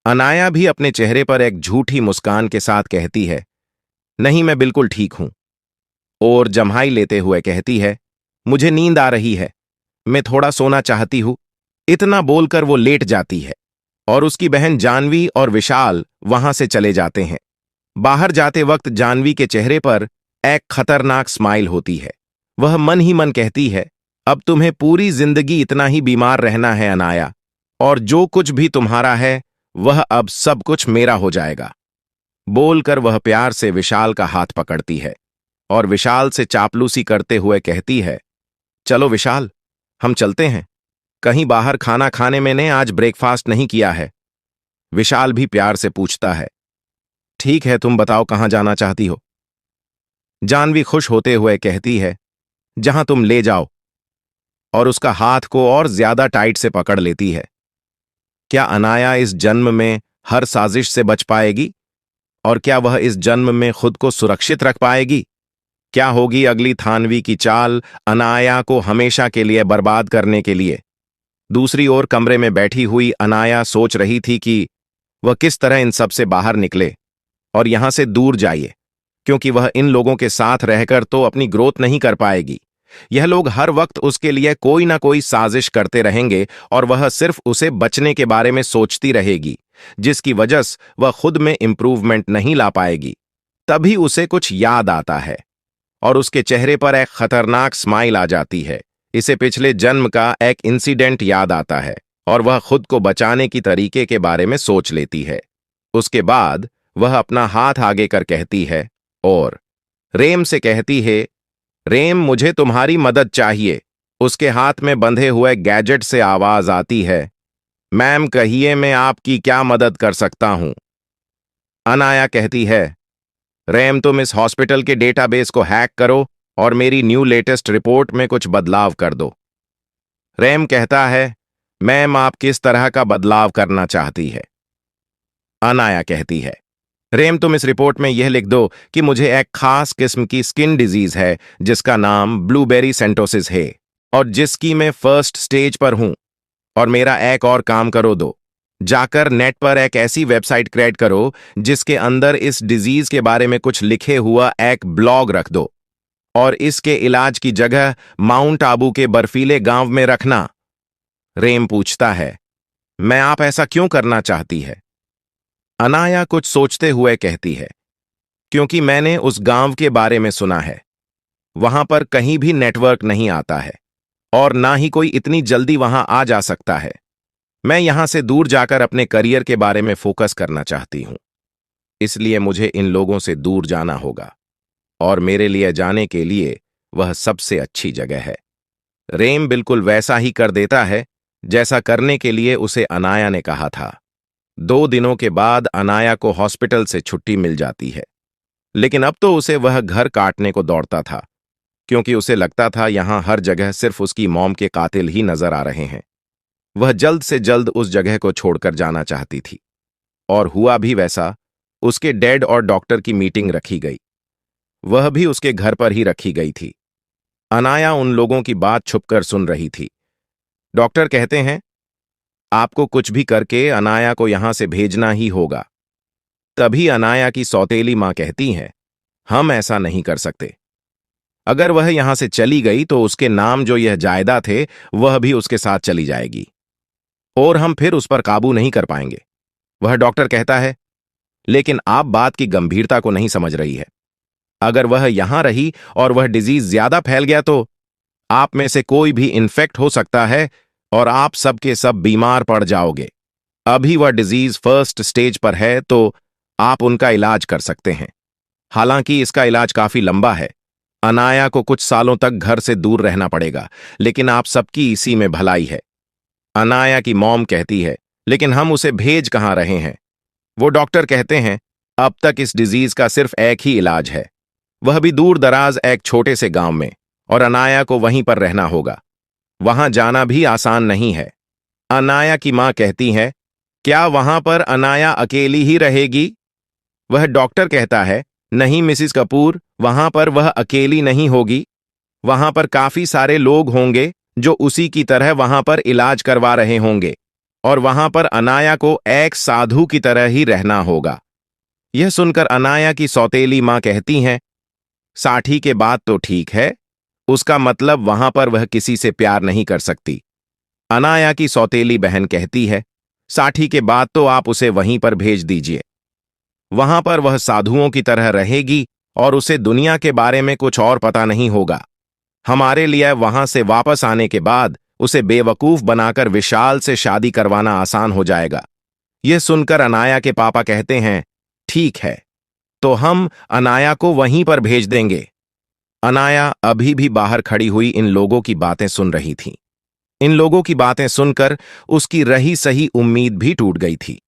Speaker 1: अनाया भी अपने चेहरे पर एक झूठी मुस्कान के साथ कहती है, नहीं मैं बिल्कुल ठीक हूं, और जम्हाई लेते हुए कहती है, मुझे नींद आ रही है, मैं थोड़ा सोना चाहती हूं। इतना बोलकर वो लेट जाती है और उसकी बहन जानवी और विशाल वहां से चले जाते हैं। बाहर जाते वक्त जानवी के चेहरे पर एक खतरनाक स्माइल होती है। वह मन ही मन कहती है, अब तुम्हें पूरी जिंदगी इतना ही बीमार रहना है अनाया, और जो कुछ भी तुम्हारा है वह अब सब कुछ मेरा हो जाएगा। बोलकर वह प्यार से विशाल का हाथ पकड़ती है और विशाल से चापलूसी करते हुए कहती है, चलो विशाल, हम चलते हैं। कहीं बाहर खाना खाने मैंने आज ब्रेकफास्ट नहीं किया है। विशाल भी प्यार से पूछता है, ठीक है, तुम बताओ कहां जाना चाहती हो? जानवी खुश होते हुए कहती है, जहां तुम ले जाओ, और उसका हाथ को और ज्यादा टाइट से पकड़ लेती है। क्या अनाया इस जन्म में हर साजिश से बच पाएगी? और क्या वह इस जन्म में खुद को सुरक्षित रख पाएगी? क्या होगी अगली थानवी की चाल अनाया को हमेशा के लिए बर्बाद करने के लिए? दूसरी ओर कमरे में बैठी हुई अनाया सोच रही थी कि वह किस तरह इन सब से बाहर निकले और यहां से दूर जाइए, क्योंकि वह इन लोगों के साथ रहकर तो अपनी ग्रोथ नहीं कर पाएगी। यह लोग हर वक्त उसके लिए कोई ना कोई साजिश करते रहेंगे और वह सिर्फ उसे बचने के बारे में सोचती रहेगी, जिसकी वजह से वह खुद में इंप्रूवमेंट नहीं ला पाएगी। तभी उसे कुछ याद आता है और उसके चेहरे पर एक खतरनाक स्माइल आ जाती है। इसे पिछले जन्म का एक इंसिडेंट याद आता है और वह खुद को बचाने की तरीके के बारे में सोच लेती है। उसके बाद वह अपना हाथ आगे कर कहती है और रेम से कहती है, रेम, मुझे तुम्हारी मदद चाहिए। उसके हाथ में बंधे हुए गैजेट से आवाज आती है, मैम कहिए, मैं आपकी क्या मदद कर सकता हूं? अनाया कहती है, रेम, तुम इस हॉस्पिटल के डेटाबेस को हैक करो और मेरी न्यू लेटेस्ट रिपोर्ट में कुछ बदलाव कर दो। रेम कहता है, मैम आप किस तरह का बदलाव करना चाहती है? अनाया कहती है, रेम, तुम इस रिपोर्ट में यह लिख दो कि मुझे एक खास किस्म की स्किन डिजीज है जिसका नाम ब्लूबेरी सेंटोसिस है और जिसकी मैं फर्स्ट स्टेज पर हूं। और मेरा एक और काम करो दो, जाकर नेट पर एक ऐसी वेबसाइट क्रिएट करो जिसके अंदर इस डिजीज के बारे में कुछ लिखे हुआ एक ब्लॉग रख दो और इसके इलाज की जगह माउंट आबू के बर्फीले गांव में रखना। रेम पूछता है, मैं आप ऐसा क्यों करना चाहती है? अनाया कुछ सोचते हुए कहती है, क्योंकि मैंने उस गांव के बारे में सुना है। वहां पर कहीं भी नेटवर्क नहीं आता है और ना ही कोई इतनी जल्दी वहां आ जा सकता है। मैं यहां से दूर जाकर अपने करियर के बारे में फोकस करना चाहती हूं, इसलिए मुझे इन लोगों से दूर जाना होगा और मेरे लिए जाने के लिए वह सबसे अच्छी जगह है। रेम बिल्कुल वैसा ही कर देता है जैसा करने के लिए उसे अनाया ने कहा था। 2 दिनों के बाद अनाया को हॉस्पिटल से छुट्टी मिल जाती है, लेकिन अब तो उसे वह घर काटने को दौड़ता था, क्योंकि उसे लगता था यहां हर जगह सिर्फ उसकी मॉम के कातिल ही नजर आ रहे हैं। वह जल्द से जल्द उस जगह को छोड़कर जाना चाहती थी और हुआ भी वैसा। उसके डैड और डॉक्टर की मीटिंग रखी गई, वह भी उसके घर पर ही रखी गई थी। अनाया उन लोगों की बात छुपकर सुन रही थी। डॉक्टर कहते हैं, आपको कुछ भी करके अनाया को यहां से भेजना ही होगा। तभी अनाया की सौतेली मां कहती है, हम ऐसा नहीं कर सकते। अगर वह यहां से चली गई तो उसके नाम जो यह जायदाद थे वह भी उसके साथ चली जाएगी और हम फिर उस पर काबू नहीं कर पाएंगे। वह डॉक्टर कहता है, लेकिन आप बात की गंभीरता को नहीं समझ रही है। अगर वह यहां रही और वह डिजीज ज्यादा फैल गया तो आप में से कोई भी इन्फेक्ट हो सकता है और आप सब के सब बीमार पड़ जाओगे। अभी वह डिजीज फर्स्ट स्टेज पर है तो आप उनका इलाज कर सकते हैं, हालांकि इसका इलाज काफी लंबा है। अनाया को कुछ सालों तक घर से दूर रहना पड़ेगा, लेकिन आप सबकी इसी में भलाई है। अनाया की मॉम कहती है, लेकिन हम उसे भेज कहां रहे हैं? वो डॉक्टर कहते हैं, अब तक इस डिजीज का सिर्फ एक ही इलाज है, वह भी दूर दराज एक छोटे से गांव में, और अनाया को वहीं पर रहना होगा। वहां जाना भी आसान नहीं है। अनाया की मां कहती है, क्या वहां पर अनाया अकेली ही रहेगी? वह डॉक्टर कहता है, नहीं मिसिस कपूर, वहां पर वह अकेली नहीं होगी। वहां पर काफी सारे लोग होंगे जो उसी की तरह वहां पर इलाज करवा रहे होंगे और वहां पर अनाया को एक साधु की तरह ही रहना होगा। यह सुनकर अनाया की सौतेली मां कहती हैं, साठी के बाद तो ठीक है, उसका मतलब वहां पर वह किसी से प्यार नहीं कर सकती। अनाया की सौतेली बहन कहती है, साठी के बाद तो आप उसे वहीं पर भेज दीजिए। वहां पर वह साधुओं की तरह रहेगी और उसे दुनिया के बारे में कुछ और पता नहीं होगा। हमारे लिए वहां से वापस आने के बाद उसे बेवकूफ बनाकर विशाल से शादी करवाना आसान हो जाएगा। यह सुनकर अनाया के पापा कहते हैं, ठीक है, तो हम अनाया को वहीं पर भेज देंगे। अनाया अभी भी बाहर खड़ी हुई इन लोगों की बातें सुन रही थी। इन लोगों की बातें सुनकर उसकी रही सही उम्मीद भी टूट गई थी।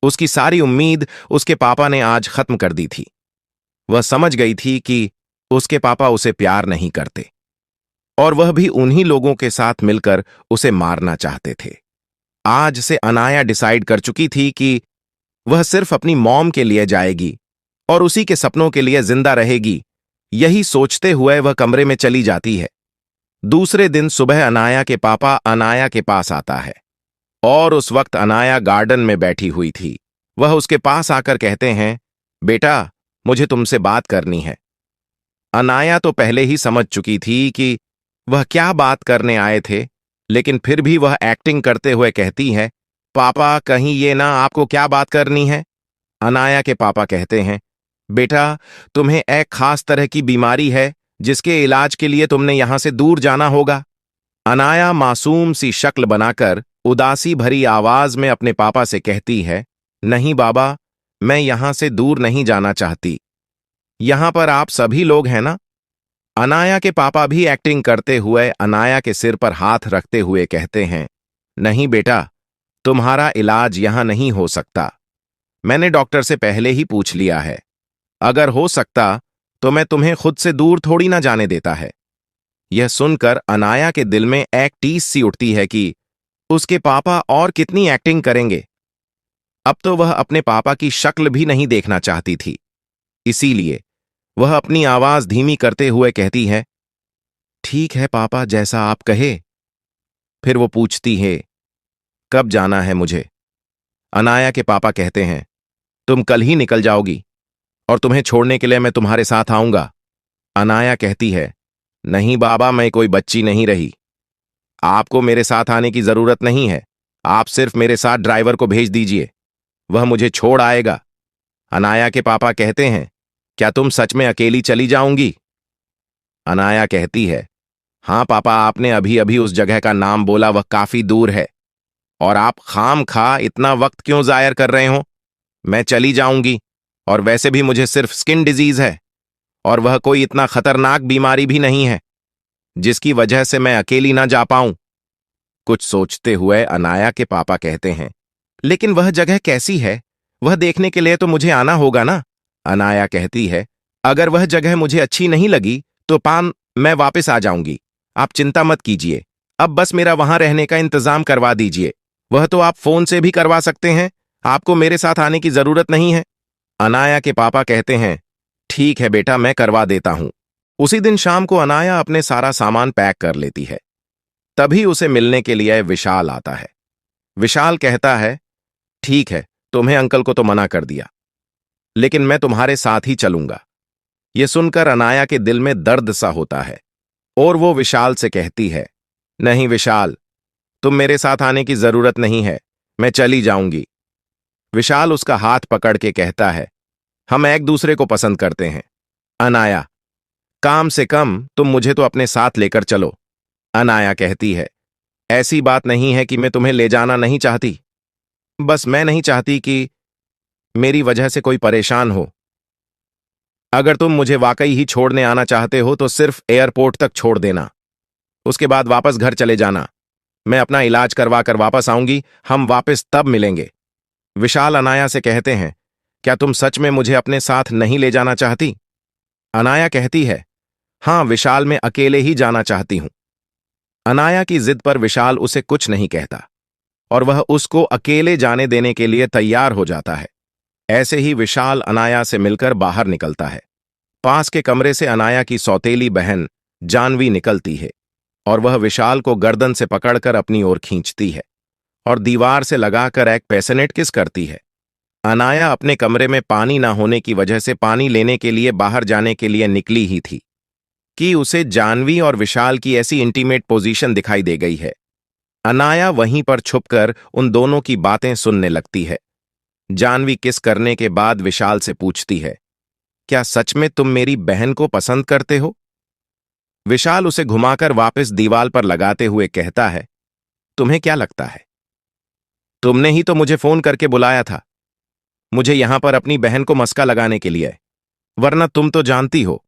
Speaker 1: उसकी सारी उम्मीद उसके पापा ने आज खत्म कर दी थी। वह समझ गई थी कि उसके पापा उसे प्यार नहीं करते और वह भी उन्हीं लोगों के साथ मिलकर उसे मारना चाहते थे। आज से अनाया डिसाइड कर चुकी थी कि वह सिर्फ अपनी मॉम के लिए जाएगी और उसी के सपनों के लिए जिंदा रहेगी। यही सोचते हुए वह कमरे में चली जाती है। दूसरे दिन सुबह अनाया के पापा अनाया के पास आता है और उस वक्त अनाया गार्डन में बैठी हुई थी। वह उसके पास आकर कहते हैं, बेटा, मुझे तुमसे बात करनी है। अनाया तो पहले ही समझ चुकी थी कि वह क्या बात करने आए थे, लेकिन फिर भी वह एक्टिंग करते हुए कहती है, पापा, कहीं ये ना आपको क्या बात करनी है। अनाया के पापा कहते हैं, बेटा, तुम्हें एक खास तरह की बीमारी है जिसके इलाज के लिए तुमने यहां से दूर जाना होगा। अनाया मासूम सी शक्ल बनाकर उदासी भरी आवाज में अपने पापा से कहती है, नहीं बाबा, मैं यहां से दूर नहीं जाना चाहती। यहां पर आप सभी लोग हैं ना। अनाया के पापा भी एक्टिंग करते हुए अनाया के सिर पर हाथ रखते हुए कहते हैं, नहीं बेटा, तुम्हारा इलाज यहां नहीं हो सकता। मैंने डॉक्टर से पहले ही पूछ लिया है। अगर हो सकता तो मैं तुम्हें खुद से दूर थोड़ी ना जाने देता है। यह सुनकर अनाया के दिल में एक टीस सी उठती है कि उसके पापा और कितनी एक्टिंग करेंगे। अब तो वह अपने पापा की शक्ल भी नहीं देखना चाहती थी। इसीलिए वह अपनी आवाज धीमी करते हुए कहती है, ठीक है पापा, जैसा आप कहे। फिर वो पूछती है, कब जाना है मुझे। अनाया के पापा कहते हैं, तुम कल ही निकल जाओगी और तुम्हें छोड़ने के लिए मैं तुम्हारे साथ आऊंगा। अनाया कहती है, नहीं बाबा, मैं कोई बच्ची नहीं रही। आपको मेरे साथ आने की जरूरत नहीं है। आप सिर्फ मेरे साथ ड्राइवर को भेज दीजिए, वह मुझे छोड़ आएगा। अनाया के पापा कहते हैं, क्या तुम सच में अकेली चली जाऊंगी। अनाया कहती है, हां पापा, आपने अभी अभी उस जगह का नाम बोला, वह काफी दूर है और आप खाम खा इतना वक्त क्यों जायर कर रहे हो। मैं चली जाऊंगी, और वैसे भी मुझे सिर्फ स्किन डिजीज है और वह कोई इतना खतरनाक बीमारी भी नहीं है जिसकी वजह से मैं अकेली ना जा पाऊं। कुछ सोचते हुए अनाया के पापा कहते हैं, लेकिन वह जगह कैसी है, वह देखने के लिए तो मुझे आना होगा ना। अनाया कहती है, अगर वह जगह मुझे अच्छी नहीं लगी तो मैं वापस आ जाऊंगी। आप चिंता मत कीजिए, अब बस मेरा वहां रहने का इंतजाम करवा दीजिए। वह तो आप फोन से भी करवा सकते हैं, आपको मेरे साथ आने की जरूरत नहीं है। अनाया के पापा कहते हैं, ठीक है बेटा, मैं करवा देता हूं। उसी दिन शाम को अनाया अपने सारा सामान पैक कर लेती है। तभी उसे मिलने के लिए विशाल आता है। विशाल कहता है, ठीक है, तुम्हें अंकल को तो मना कर दिया, लेकिन मैं तुम्हारे साथ ही चलूंगा। यह सुनकर अनाया के दिल में दर्द सा होता है और वो विशाल से कहती है, नहीं विशाल, तुम मेरे साथ आने की जरूरत नहीं है, मैं चली जाऊंगी। विशाल उसका हाथ पकड़ के कहता है, हम एक दूसरे को पसंद करते हैं। अनाया, काम से कम तुम मुझे तो अपने साथ लेकर चलो। अनाया कहती है, ऐसी बात नहीं है कि मैं तुम्हें ले जाना नहीं चाहती, बस मैं नहीं चाहती कि मेरी वजह से कोई परेशान हो। अगर तुम मुझे वाकई ही छोड़ने आना चाहते हो तो सिर्फ एयरपोर्ट तक छोड़ देना, उसके बाद वापस घर चले जाना। मैं अपना इलाज करवा कर वापस आऊंगी, हम वापस तब मिलेंगे। विशाल अनाया से कहते हैं, क्या तुम सच में मुझे अपने साथ नहीं ले जाना चाहती। अनाया कहती है, हां विशाल, मैं अकेले ही जाना चाहती हूं। अनाया की जिद पर विशाल उसे कुछ नहीं कहता और वह उसको अकेले जाने देने के लिए तैयार हो जाता है। ऐसे ही विशाल अनाया से मिलकर बाहर निकलता है। पास के कमरे से अनाया की सौतेली बहन जानवी निकलती है और वह विशाल को गर्दन से पकड़कर अपनी ओर खींचती है और दीवार से लगाकर एक पैशनेट किस करती है। अनाया अपने कमरे में पानी ना होने की वजह से पानी लेने के लिए बाहर जाने के लिए निकली ही थी कि उसे जानवी और विशाल की ऐसी इंटीमेट पोजीशन दिखाई दे गई है। अनाया वहीं पर छुपकर उन दोनों की बातें सुनने लगती है। जानवी किस करने के बाद विशाल से पूछती है, क्या सच में तुम मेरी बहन को पसंद करते हो। विशाल उसे घुमाकर वापस दीवार पर लगाते हुए कहता है, तुम्हें क्या लगता है, तुमने ही तो मुझे फोन करके बुलाया था, मुझे यहां पर अपनी बहन को मस्का लगाने के लिए, वरना तुम तो जानती हो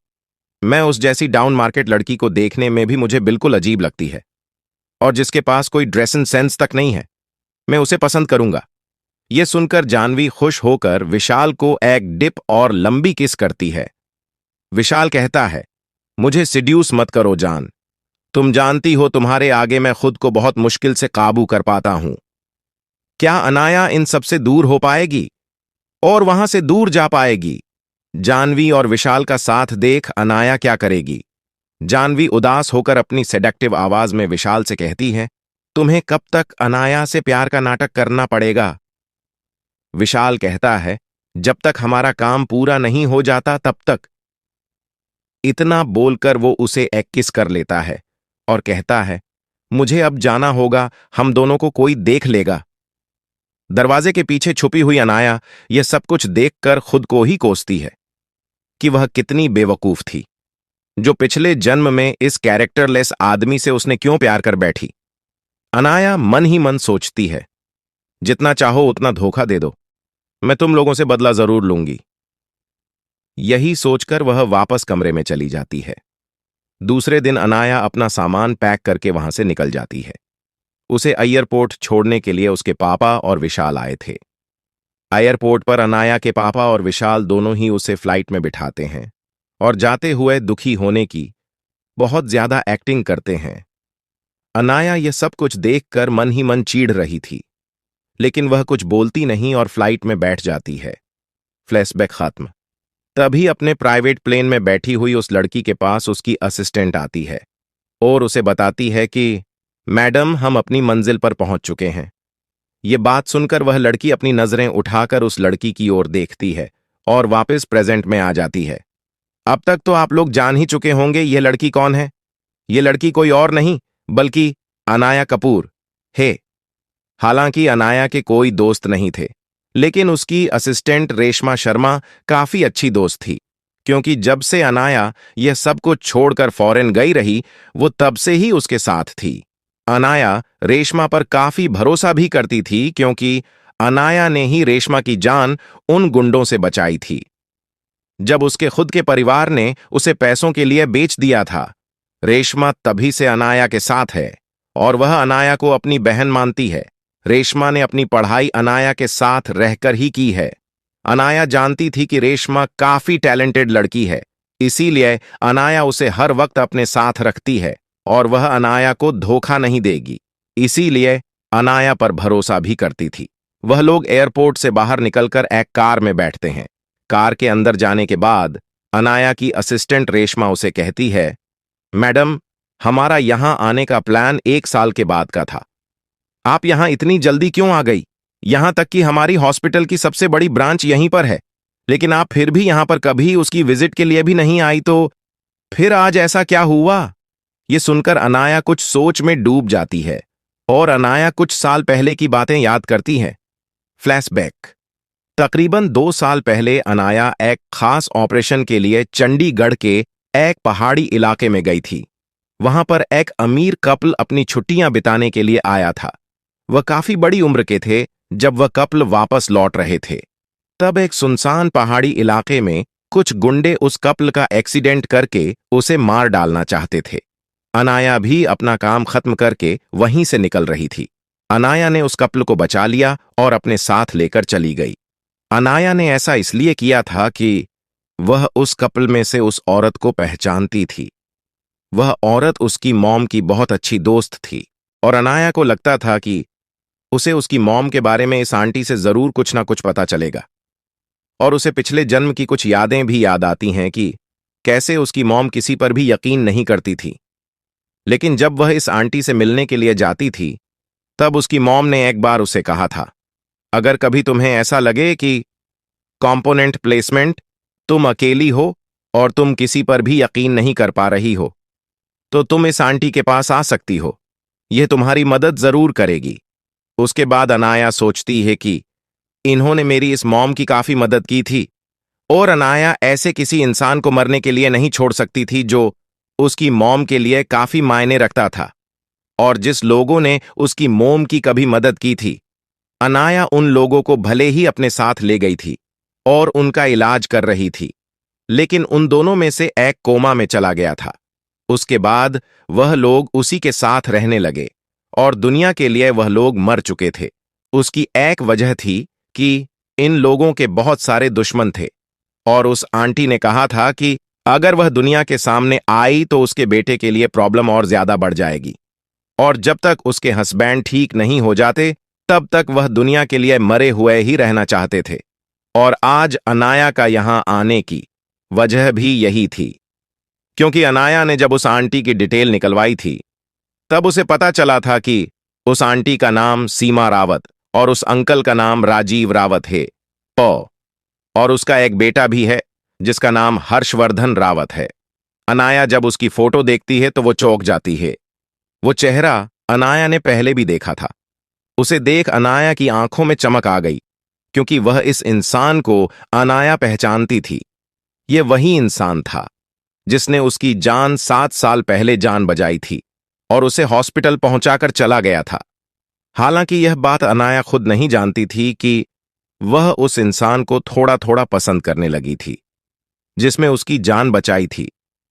Speaker 1: मैं उस जैसी डाउन मार्केट लड़की को देखने में भी मुझे बिल्कुल अजीब लगती है, और जिसके पास कोई ड्रेसिंग सेंस तक नहीं है, मैं उसे पसंद करूंगा। यह सुनकर जानवी खुश होकर विशाल को एक डिप और लंबी किस करती है। विशाल कहता है, मुझे सिड्यूस मत करो जान, तुम जानती हो तुम्हारे आगे मैं खुद को बहुत मुश्किल से काबू कर पाता हूं। क्या अनाया इन सबसे दूर हो पाएगी और वहां से दूर जा पाएगी। जानवी और विशाल का साथ देख अनाया क्या करेगी। जानवी उदास होकर अपनी सेडक्टिव आवाज में विशाल से कहती है, तुम्हें कब तक अनाया से प्यार का नाटक करना पड़ेगा। विशाल कहता है, जब तक हमारा काम पूरा नहीं हो जाता तब तक। इतना बोलकर वो उसे एक किस कर लेता है और कहता है, मुझे अब जाना होगा, हम दोनों को कोई देख लेगा। दरवाजे के पीछे छुपी हुई अनाया यह सब कुछ देखकर खुद को ही कोसती है कि वह कितनी बेवकूफ थी, जो पिछले जन्म में इस कैरेक्टरलेस आदमी से उसने क्यों प्यार कर बैठी। अनाया मन ही मन सोचती है, जितना चाहो उतना धोखा दे दो, मैं तुम लोगों से बदला जरूर लूंगी। यही सोचकर वह वापस कमरे में चली जाती है। दूसरे दिन अनाया अपना सामान पैक करके वहां से निकल जाती है। उसे एयरपोर्ट छोड़ने के लिए उसके पापा और विशाल आए थे। एयरपोर्ट पर अनाया के पापा और विशाल दोनों ही उसे फ्लाइट में बिठाते हैं और जाते हुए दुखी होने की बहुत ज्यादा एक्टिंग करते हैं। अनाया यह सब कुछ देखकर मन ही मन चीढ़ रही थी, लेकिन वह कुछ बोलती नहीं और फ्लाइट में बैठ जाती है। फ्लैशबैक खत्म। तभी अपने प्राइवेट प्लेन में बैठी हुई उस लड़की के पास उसकी असिस्टेंट आती है और उसे बताती है कि मैडम, हम अपनी मंजिल पर पहुंच चुके हैं। ये बात सुनकर वह लड़की अपनी नजरें उठाकर उस लड़की की ओर देखती है और वापस प्रेजेंट में आ जाती है। अब तक तो आप लोग जान ही चुके होंगे यह लड़की कौन है। यह लड़की कोई और नहीं बल्कि अनाया कपूर है। हालांकि अनाया के कोई दोस्त नहीं थे, लेकिन उसकी असिस्टेंट रेशमा शर्मा काफी अच्छी दोस्त थी, क्योंकि जब से अनाया यह सब कुछ छोड़कर फॉरेन गई रही, वो तब से ही उसके साथ थी। अनाया रेशमा पर काफी भरोसा भी करती थी, क्योंकि अनाया ने ही रेशमा की जान उन गुंडों से बचाई थी जब उसके खुद के परिवार ने उसे पैसों के लिए बेच दिया था। रेशमा तभी से अनाया के साथ है और वह अनाया को अपनी बहन मानती है। रेशमा ने अपनी पढ़ाई अनाया के साथ रहकर ही की है। अनाया जानती थी कि रेशमा काफी टैलेंटेड लड़की है, इसीलिए अनाया उसे हर वक्त अपने साथ रखती है और वह अनाया को धोखा नहीं देगी, इसीलिए अनाया पर भरोसा भी करती थी। वह लोग एयरपोर्ट से बाहर निकलकर एक कार में बैठते हैं। कार के अंदर जाने के बाद अनाया की असिस्टेंट रेशमा उसे कहती है, मैडम, हमारा यहां आने का प्लान 1 साल के बाद का था। आप यहां इतनी जल्दी क्यों आ गई? यहां तक कि हमारी हॉस्पिटल की सबसे बड़ी ब्रांच यहीं पर है, लेकिन आप फिर भी यहां पर कभी उसकी विजिट के लिए भी नहीं आई, तो फिर आज ऐसा क्या हुआ? ये सुनकर अनाया कुछ सोच में डूब जाती है और अनाया कुछ साल पहले की बातें याद करती है। फ्लैशबैक। तकरीबन 2 साल पहले अनाया एक खास ऑपरेशन के लिए चंडीगढ़ के एक पहाड़ी इलाके में गई थी। वहां पर एक अमीर कपल अपनी छुट्टियां बिताने के लिए आया था। वह काफी बड़ी उम्र के थे जब वह कपल वापस लौट रहे थे। तब एक सुनसान पहाड़ी इलाके में कुछ गुंडे उस कपल का एक्सीडेंट करके उसे मार डालना चाहते थे। अनाया भी अपना काम खत्म करके वहीं से निकल रही थी। अनाया ने उस कपल को बचा लिया और अपने साथ लेकर चली गई। अनाया ने ऐसा इसलिए किया था कि वह उस कपल में से उस औरत को पहचानती थी। वह औरत उसकी मॉम की बहुत अच्छी दोस्त थी और अनाया को लगता था कि उसे उसकी मॉम के बारे में इस आंटी से जरूर कुछ ना कुछ पता चलेगा। और उसे पिछले जन्म की कुछ यादें भी याद आती हैं कि कैसे उसकी मॉम किसी पर भी यकीन नहीं करती थी। लेकिन जब वह इस आंटी से मिलने के लिए जाती थी, तब उसकी मॉम ने एक बार उसे कहा था, अगर कभी तुम्हें ऐसा लगे कि कंपोनेंट प्लेसमेंट, तुम अकेली हो और तुम किसी पर भी यकीन नहीं कर पा रही हो, तो तुम इस आंटी के पास आ सकती हो, यह तुम्हारी मदद जरूर करेगी। उसके बाद अनाया सोचती है कि इन्होंने मेरी इस मॉम की काफी मदद की थी और अनाया ऐसे किसी इंसान को मरने के लिए नहीं छोड़ सकती थी जो उसकी मॉम के लिए काफी मायने रखता था और जिस लोगों ने उसकी मॉम की कभी मदद की थी। अनाया उन लोगों को भले ही अपने साथ ले गई थी और उनका इलाज कर रही थी, लेकिन उन दोनों में से एक कोमा में चला गया था। उसके बाद वह लोग उसी के साथ रहने लगे और दुनिया के लिए वह लोग मर चुके थे। उसकी एक वजह थी कि इन लोगों के बहुत सारे दुश्मन थे और उस आंटी ने कहा था कि अगर वह दुनिया के सामने आई तो उसके बेटे के लिए प्रॉब्लम और ज्यादा बढ़ जाएगी और जब तक उसके हस्बैंड ठीक नहीं हो जाते तब तक वह दुनिया के लिए मरे हुए ही रहना चाहते थे। और आज अनाया का यहां आने की वजह भी यही थी, क्योंकि अनाया ने जब उस आंटी की डिटेल निकलवाई थी तब उसे पता चला था कि उस आंटी का नाम सीमा रावत और उस अंकल का नाम राजीव रावत है। और उसका एक बेटा भी है जिसका नाम हर्षवर्धन रावत है। अनाया जब उसकी फोटो देखती है तो वो चौंक जाती है। वो चेहरा अनाया ने पहले भी देखा था। उसे देख अनाया की आंखों में चमक आ गई, क्योंकि वह इस इंसान को अनाया पहचानती थी। यह वही इंसान था जिसने उसकी जान 7 साल पहले जान बचाई थी और उसे हॉस्पिटल पहुंचाकर चला गया था। हालांकि यह बात अनाया खुद नहीं जानती थी कि वह उस इंसान को थोड़ा थोड़ा पसंद करने लगी थी जिसमें उसकी जान बचाई थी,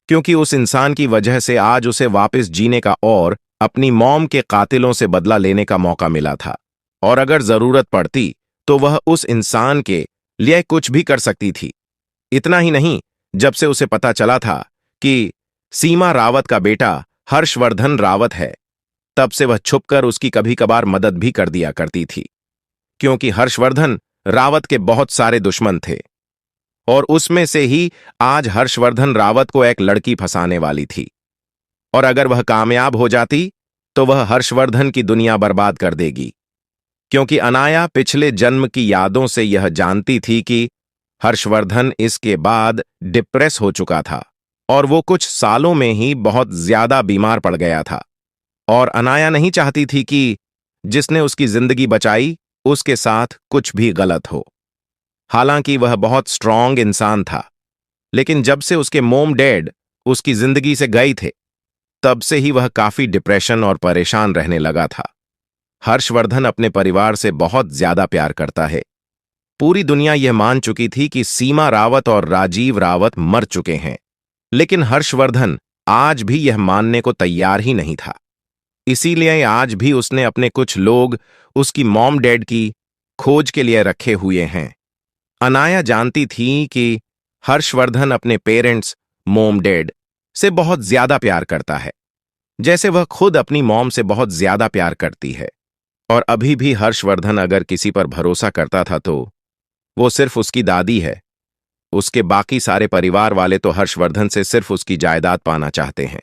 Speaker 1: क्योंकि उस इंसान की वजह से आज उसे वापस जीने का और अपनी मॉम के कातिलों से बदला लेने का मौका मिला था। और अगर जरूरत पड़ती तो वह उस इंसान के लिए कुछ भी कर सकती थी। इतना ही नहीं, जब से उसे पता चला था कि सीमा रावत का बेटा हर्षवर्धन रावत है, तब से वह छुपकर उसकी कभी कभार मदद भी कर दिया करती थी, क्योंकि हर्षवर्धन रावत के बहुत सारे दुश्मन थे और उसमें से ही आज हर्षवर्धन रावत को एक लड़की फंसाने वाली थी। और अगर वह कामयाब हो जाती तो वह हर्षवर्धन की दुनिया बर्बाद कर देगी, क्योंकि अनाया पिछले जन्म की यादों से यह जानती थी कि हर्षवर्धन इसके बाद डिप्रेस हो चुका था और वो कुछ सालों में ही बहुत ज्यादा बीमार पड़ गया था। और अनाया नहीं चाहती थी कि जिसने उसकी जिंदगी बचाई उसके साथ कुछ भी गलत हो। हालांकि वह बहुत स्ट्रांग इंसान था, लेकिन जब से उसके मोम डैड उसकी जिंदगी से गए थे, तब से ही वह काफी डिप्रेशन और परेशान रहने लगा था। हर्षवर्धन अपने परिवार से बहुत ज्यादा प्यार करता है। पूरी दुनिया यह मान चुकी थी कि सीमा रावत और राजीव रावत मर चुके हैं, लेकिन हर्षवर्धन आज भी यह मानने को तैयार ही नहीं था। इसीलिए आज भी उसने अपने कुछ लोग उसकी मॉम डैड की खोज के लिए रखे हुए हैं। अनाया जानती थी कि हर्षवर्धन अपने पेरेंट्स मॉम डैड से बहुत ज्यादा प्यार करता है, जैसे वह खुद अपनी मॉम से बहुत ज्यादा प्यार करती है। और अभी भी हर्षवर्धन अगर किसी पर भरोसा करता था तो वो सिर्फ उसकी दादी है। उसके बाकी सारे परिवार वाले तो हर्षवर्धन से सिर्फ उसकी जायदाद पाना चाहते हैं।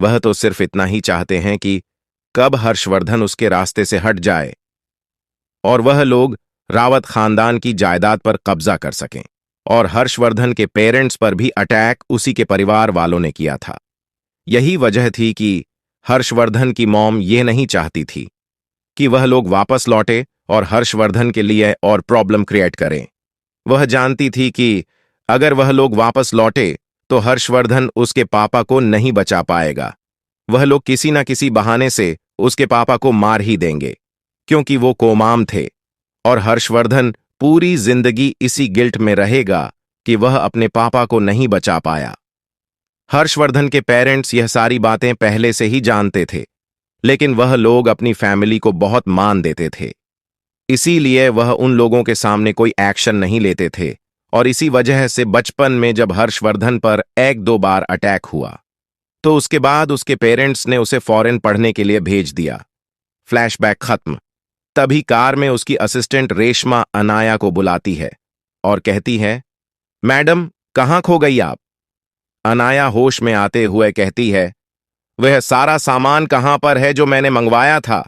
Speaker 1: वह तो सिर्फ इतना ही चाहते हैं कि कब हर्षवर्धन उसके रास्ते से हट जाए और वह लोग रावत खानदान की जायदाद पर कब्जा कर सकें। और हर्षवर्धन के पेरेंट्स पर भी अटैक उसी के परिवार वालों ने किया था। यही वजह थी कि हर्षवर्धन की मॉम ये नहीं चाहती थी कि वह लोग वापस लौटे और हर्षवर्धन के लिए और प्रॉब्लम क्रिएट करें। वह जानती थी कि अगर वह लोग वापस लौटे तो हर्षवर्धन उसके पापा को नहीं बचा पाएगा। वह लोग किसी न किसी बहाने से उसके पापा को मार ही देंगे, क्योंकि वो कोमाम थे। और हर्षवर्धन पूरी जिंदगी इसी गिल्ट में रहेगा कि वह अपने पापा को नहीं बचा पाया। हर्षवर्धन के पेरेंट्स यह सारी बातें पहले से ही जानते थे, लेकिन वह लोग अपनी फैमिली को बहुत मान देते थे। इसीलिए वह उन लोगों के सामने कोई एक्शन नहीं लेते थे। और इसी वजह से बचपन में जब हर्षवर्धन पर 1-2 बार अटैक हुआ तो उसके बाद उसके पेरेंट्स ने उसे फॉरेन पढ़ने के लिए भेज दिया। फ्लैशबैक खत्म। तभी कार में उसकी असिस्टेंट रेशमा अनाया को बुलाती है और कहती है, मैडम कहाँ खो गई आप? अनाया होश में आते हुए कहती है, वह सारा सामान कहां पर है जो मैंने मंगवाया था?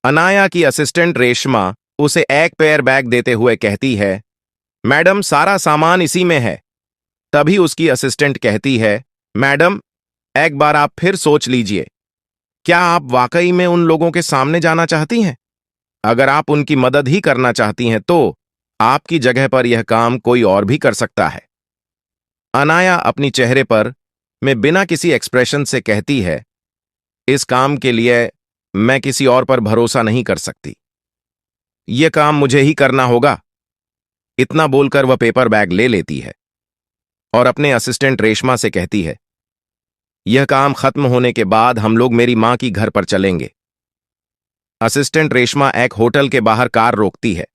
Speaker 1: अनाया की असिस्टेंट रेशमा उसे एक पेयर बैग देते हुए कहती है, मैडम सारा सामान इसी में है। तभी उसकी असिस्टेंट कहती है, मैडम एक बार आप फिर सोच लीजिए, क्या आप वाकई में उन लोगों के सामने जाना चाहती हैं? अगर आप उनकी मदद ही करना चाहती हैं तो आपकी जगह पर यह काम कोई और भी कर सकता है। अनाया अपनी चेहरे पर में बिना किसी एक्सप्रेशन से कहती है, इस काम के लिए मैं किसी और पर भरोसा नहीं कर सकती। यह काम मुझे ही करना होगा। इतना बोलकर वह पेपर बैग ले लेती है और अपने असिस्टेंट रेशमा से कहती है, यह काम खत्म होने के बाद हम लोग मेरी मां की घर पर चलेंगे। असिस्टेंट रेशमा एक होटल के बाहर कार रोकती है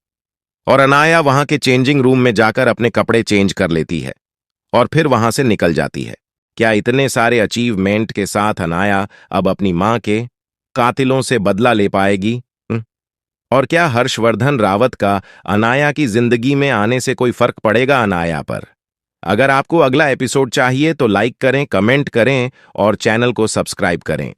Speaker 1: और अनाया वहां के चेंजिंग रूम में जाकर अपने कपड़े चेंज कर लेती है और फिर वहां से निकल जाती है। क्या इतने सारे अचीवमेंट के साथ अनाया अब अपनी मां के कातिलों से बदला ले पाएगी? और क्या हर्षवर्धन रावत का अनाया की जिंदगी में आने से कोई फर्क पड़ेगा अनाया पर? अगर आपको अगला एपिसोड चाहिए तो लाइक करें, कमेंट करें और चैनल को सब्सक्राइब करें।